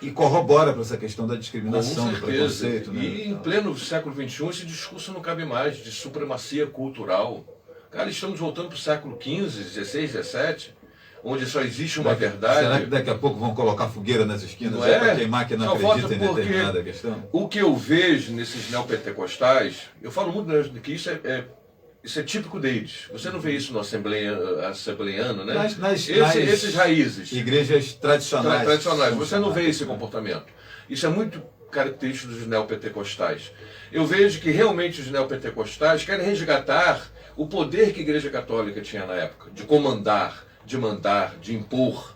e corrobora para essa questão da discriminação, do preconceito, né? E em pleno século XXI esse discurso não cabe mais, de supremacia cultural. Cara, estamos voltando para o século XV, XVI, XVII, onde só existe uma verdade. Será que daqui a pouco vão colocar fogueira nas esquinas para queimar quem não acredita em determinada questão? O que eu vejo nesses neopentecostais, eu falo muito que isso é típico deles. Você não vê isso no assembleiano, né? Esses raízes. Igrejas tradicionais. Você não vê esse comportamento. Isso é muito característico dos neopentecostais. Eu vejo que realmente os neopentecostais querem resgatar o poder que a Igreja Católica tinha na época, de comandar, de mandar, de impor.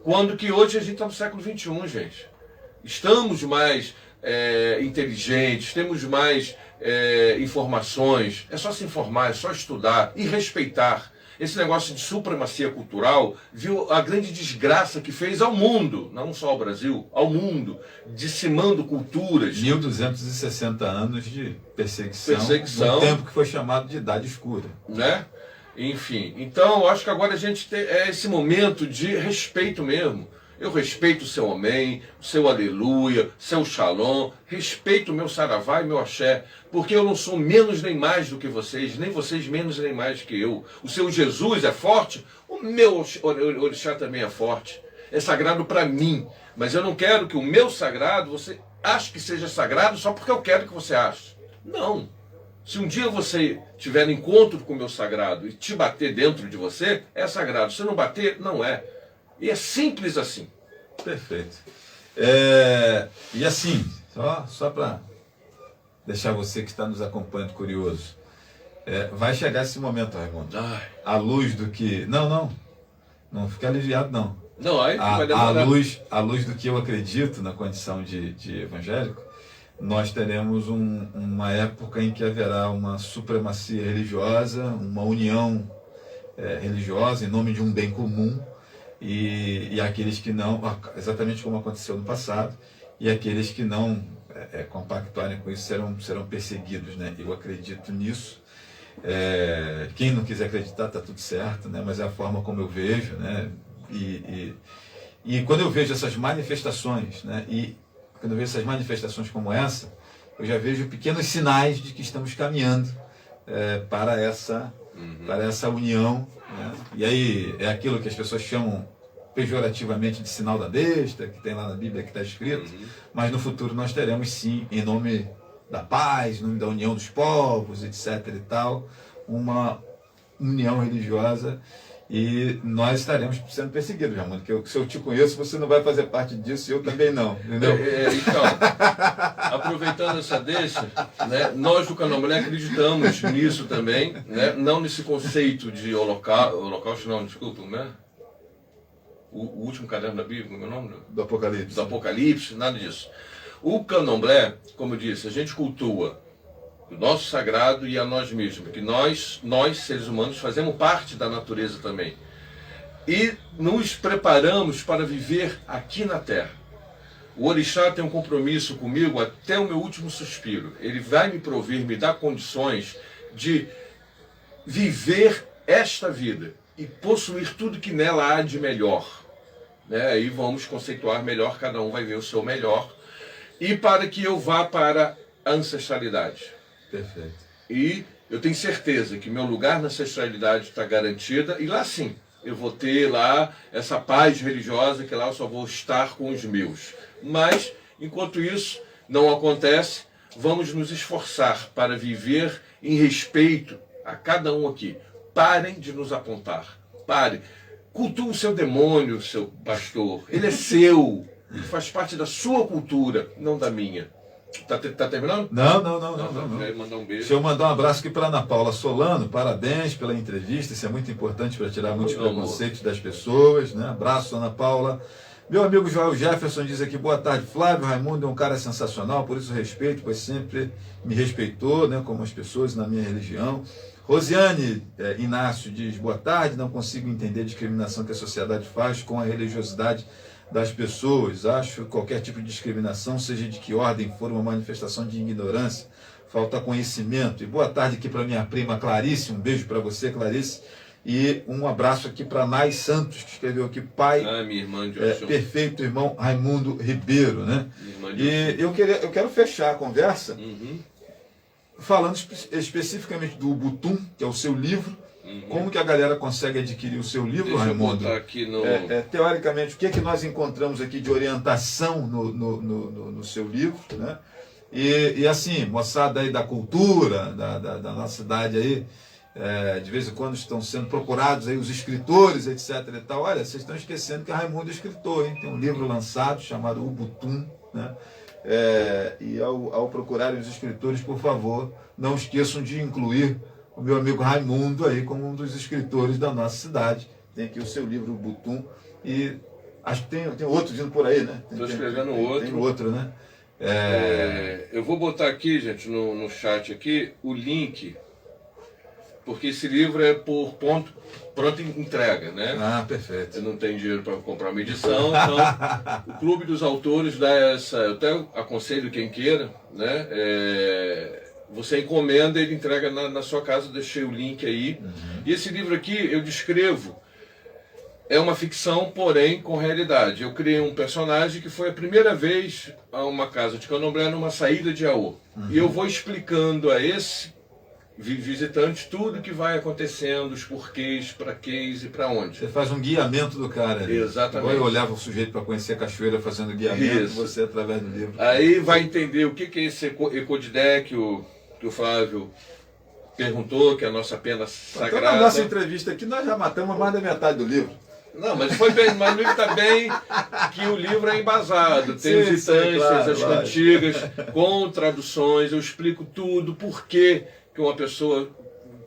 Quando que hoje a gente está no século XXI, gente. Estamos mais inteligentes, temos mais informações, é só se informar, é só estudar e respeitar. esse negócio de supremacia cultural, viu a grande desgraça que fez ao mundo, não só ao Brasil, ao mundo, dizimando culturas. 1260 anos de perseguição. No tempo que foi chamado de Idade Escura. Né? Enfim, então eu acho que agora a gente tem esse momento de respeito mesmo. Eu respeito o seu amém, o seu aleluia, seu shalom, respeito o meu saravá e meu axé, porque eu não sou menos nem mais do que vocês, nem vocês menos nem mais que eu. O seu Jesus é forte, o meu orixá também é forte, é sagrado para mim, mas eu não quero que o meu sagrado você ache que seja sagrado só porque eu quero que você ache. Não. Se um dia você tiver encontro com o meu sagrado e te bater dentro de você, é sagrado. Se não bater, não é. E é simples assim. Perfeito. E assim, só para deixar você que está nos acompanhando curioso, vai chegar esse momento, Raimundo. À luz do que... Não fique aliviado, não. Não, aí vai demorar. À luz do que eu acredito na condição de evangélico, nós teremos uma época em que haverá uma supremacia religiosa, uma união religiosa em nome de um bem comum, e aqueles que não, exatamente como aconteceu no passado, e aqueles que não compactuarem com isso serão perseguidos, né? Eu acredito nisso. Quem não quiser acreditar está tudo certo, né? Mas é a forma como eu vejo, né? E quando eu vejo essas manifestações, né? E quando eu vejo essas manifestações como essa, eu já vejo pequenos sinais de que estamos caminhando para essa união, né? E aí é aquilo que as pessoas chamam pejorativamente de sinal da besta, que tem lá na Bíblia que está escrito, mas no futuro nós teremos sim, em nome da paz, em nome da união dos povos, etc. e tal, uma união religiosa, e nós estaremos sendo perseguidos, Raimundo, que se eu te conheço, você não vai fazer parte disso e eu também não, entendeu? Então, aproveitando essa deixa, né, nós do Candomblé acreditamos nisso também, né, não nesse conceito de holocausto, não, desculpa, né? O último caderno da Bíblia, como é o nome? Do Apocalipse. Do Apocalipse, nada disso. O Candomblé, como eu disse, a gente cultua o nosso sagrado e a nós mesmos, porque nós seres humanos fazemos parte da natureza também. E nos preparamos para viver aqui na Terra. O orixá tem um compromisso comigo até o meu último suspiro. Ele vai me prover, me dar condições de viver esta vida e possuir tudo que nela há de melhor. Aí vamos conceituar melhor, cada um vai ver o seu melhor. E para que eu vá para a ancestralidade. Perfeito. E eu tenho certeza que meu lugar na ancestralidade está garantida, e lá sim, eu vou ter lá essa paz religiosa, que lá eu só vou estar com os meus. Mas, enquanto isso não acontece, vamos nos esforçar para viver em respeito a cada um aqui. Parem de nos apontar. Parem. Cultua o seu demônio, seu pastor. Ele é seu. Ele faz parte da sua cultura, não da minha. Tá terminando? Não. Mandar um beijo. Deixa eu mandar um abraço aqui para Ana Paula Solano. Parabéns pela entrevista. Isso é muito importante para tirar muitos preconceitos das pessoas, né? Abraço, Ana Paula. Meu amigo Joel Jefferson diz aqui: boa tarde, Flávio. Raimundo é um cara sensacional, por isso respeito, pois sempre me respeitou, né, como as pessoas na minha religião. Rosiane Inácio diz: boa tarde. Não consigo entender a discriminação que a sociedade faz com a religiosidade das pessoas. Acho que qualquer tipo de discriminação, seja de que ordem for, uma manifestação de ignorância, falta conhecimento. E boa tarde aqui para minha prima Clarice, um beijo para você, Clarice, e um abraço aqui para Nai Santos, que escreveu aqui: pai, minha irmã de perfeito irmão Raimundo Ribeiro, né? E eu quero fechar a conversa falando especificamente do Ubutum, que é o seu livro. Como que a galera consegue adquirir o seu livro, Raimundo? Aqui no... teoricamente, o que é que nós encontramos aqui de orientação no seu livro, né? E assim, moçada aí da cultura, da nossa cidade aí, de vez em quando estão sendo procurados aí os escritores, etc. e tal. Olha, vocês estão esquecendo que Raimundo é escritor, hein? Tem um livro lançado chamado Ubutum, né? E ao procurarem os escritores, por favor, não esqueçam de incluir o meu amigo Raimundo aí como um dos escritores da nossa cidade. Tem aqui o seu livro Ubutum, e acho que tem outro vindo por aí, né? Estou escrevendo outro. Tem outro, né? Eu vou botar aqui, gente, no chat aqui, o link porque esse livro é por pronta entrega, né? Ah, perfeito. Você não tem dinheiro para comprar uma edição, então o Clube dos Autores dá essa... Eu até aconselho quem queira, né? Você encomenda, ele entrega na sua casa, deixei o link aí. E esse livro aqui eu descrevo, é uma ficção, porém com realidade. Eu criei um personagem que foi a primeira vez a uma casa de candomblé numa saída de Aô. E eu vou explicando a esse visitante tudo que vai acontecendo, os porquês, para quês e para onde. Você faz um guiamento do cara. Ali. Exatamente. Igual eu olhava o sujeito para conhecer a cachoeira fazendo guiamento, Isso. você através do livro. Aí vai entender o que é esse Ecodidé que o Flávio perguntou, que é a nossa pena sagrada. Então, na nossa entrevista aqui, nós já matamos mais da metade do livro. Não, mas foi bem, mas o livro está bem que o livro é embasado, tem Sim, as instâncias, claro, as claro. cantigas, com traduções, eu explico tudo, por que uma pessoa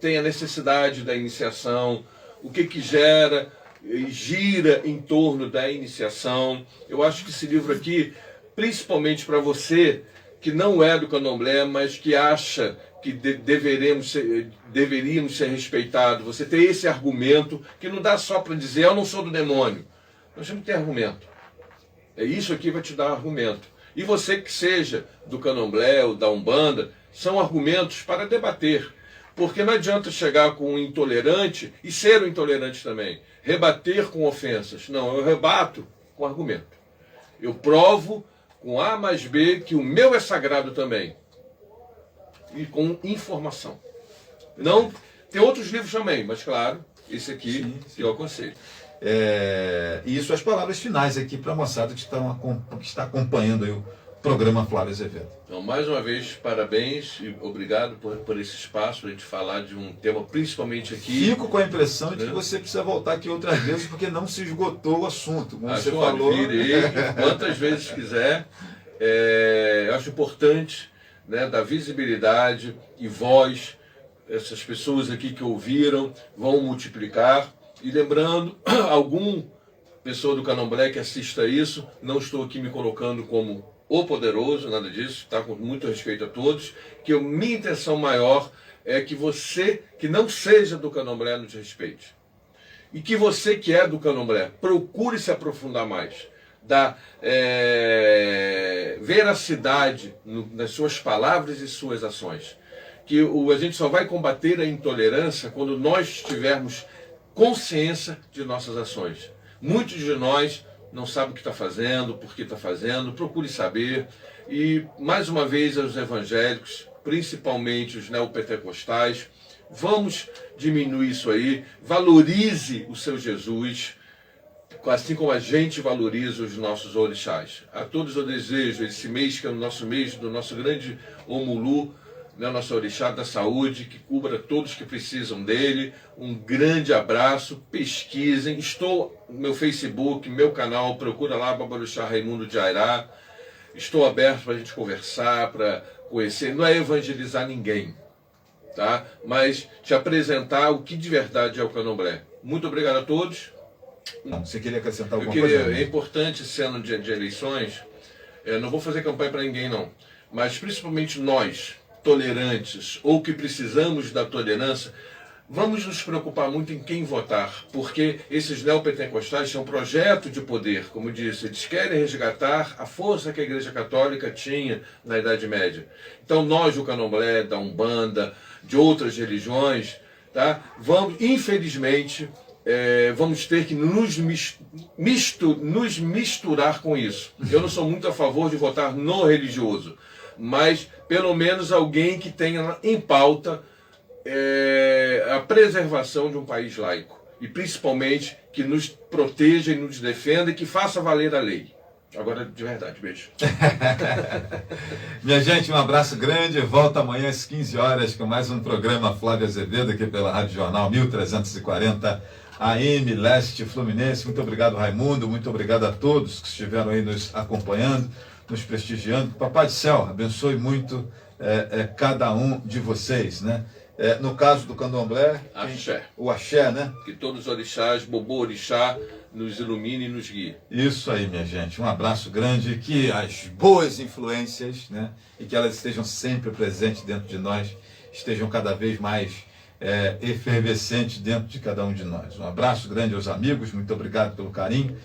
tem a necessidade da iniciação, o que gera e gira em torno da iniciação. Eu acho que esse livro aqui, principalmente para você que não é do candomblé, mas que acha que deveríamos ser respeitados, você ter esse argumento, que não dá só para dizer, eu não sou do demônio. Nós temos que ter argumento. Isso aqui vai te dar argumento. E você que seja do candomblé ou da umbanda, são argumentos para debater. Porque não adianta chegar com um intolerante e ser um intolerante também. Rebater com ofensas. Não, eu rebato com argumento. Eu provo com A mais B que o meu é sagrado também. E com informação. Não, tem outros livros também, mas claro, esse aqui que eu aconselho. E isso as palavras finais aqui para a moçada que está acompanhando aí o programa Flávio Azevedo. Então, mais uma vez, parabéns e obrigado por esse espaço para a gente falar de um tema, principalmente aqui. Fico com a impressão de que você precisa voltar aqui outras vezes, porque não se esgotou o assunto, como você falou. Virei, quantas vezes quiser. Eu acho importante, né, dar visibilidade e voz. Essas pessoas aqui que ouviram vão multiplicar. E lembrando, algum pessoa do candomblé que assista isso, não estou aqui me colocando como o poderoso, nada disso, tá? Com muito respeito a todos, que minha intenção maior é que você que não seja do candomblé nos respeite. E que você que é do candomblé, procure se aprofundar mais. Dar veracidade nas suas palavras e suas ações. Que a gente só vai combater a intolerância quando nós tivermos consciência de nossas ações. Muitos de nós não sabem o que está fazendo, por que está fazendo, procure saber. E, mais uma vez, aos evangélicos, principalmente os neopentecostais, vamos diminuir isso aí, valorize o seu Jesus, assim como a gente valoriza os nossos orixás. A todos eu desejo, esse mês que é o nosso mês do nosso grande Omulu, né, nosso orixá da saúde, que cubra todos que precisam dele. Um grande abraço, pesquisem. Estou no meu Facebook, meu canal, procura lá, Babalorixá Raimundo de Airá. Estou aberto para a gente conversar, para conhecer. Não é evangelizar ninguém, tá? Mas te apresentar o que de verdade é o candomblé. Muito obrigado a todos. Você queria acrescentar alguma coisa? É importante, sendo de eleições, não vou fazer campanha para ninguém não, mas principalmente nós, tolerantes, ou que precisamos da tolerância, vamos nos preocupar muito em quem votar, porque esses neopentecostais são um projeto de poder, como eu disse, eles querem resgatar a força que a Igreja Católica tinha na Idade Média. Então nós, do candomblé, da Umbanda, de outras religiões, tá? Vamos, infelizmente, vamos ter que nos misturar com isso. Eu não sou muito a favor de votar no religioso, mas pelo menos alguém que tenha em pauta a preservação de um país laico. E principalmente que nos proteja e nos defenda e que faça valer a lei. Agora, de verdade, beijo. Minha gente, um abraço grande. Volta amanhã às 15 horas com mais um programa Flávio Azevedo aqui pela Rádio Jornal 1340 AM Leste Fluminense. Muito obrigado, Raimundo. Muito obrigado a todos que estiveram aí nos acompanhando, nos prestigiando. Papai do Céu, abençoe muito cada um de vocês, né? No caso do candomblé, Axé. O axé, né? Que todos os orixás, Bobô Orixá, nos ilumine e nos guie. Isso aí, minha gente. Um abraço grande. Que as boas influências, né? E que elas estejam sempre presentes dentro de nós, estejam cada vez mais efervescente dentro de cada um de nós. Um abraço grande aos amigos, muito obrigado pelo carinho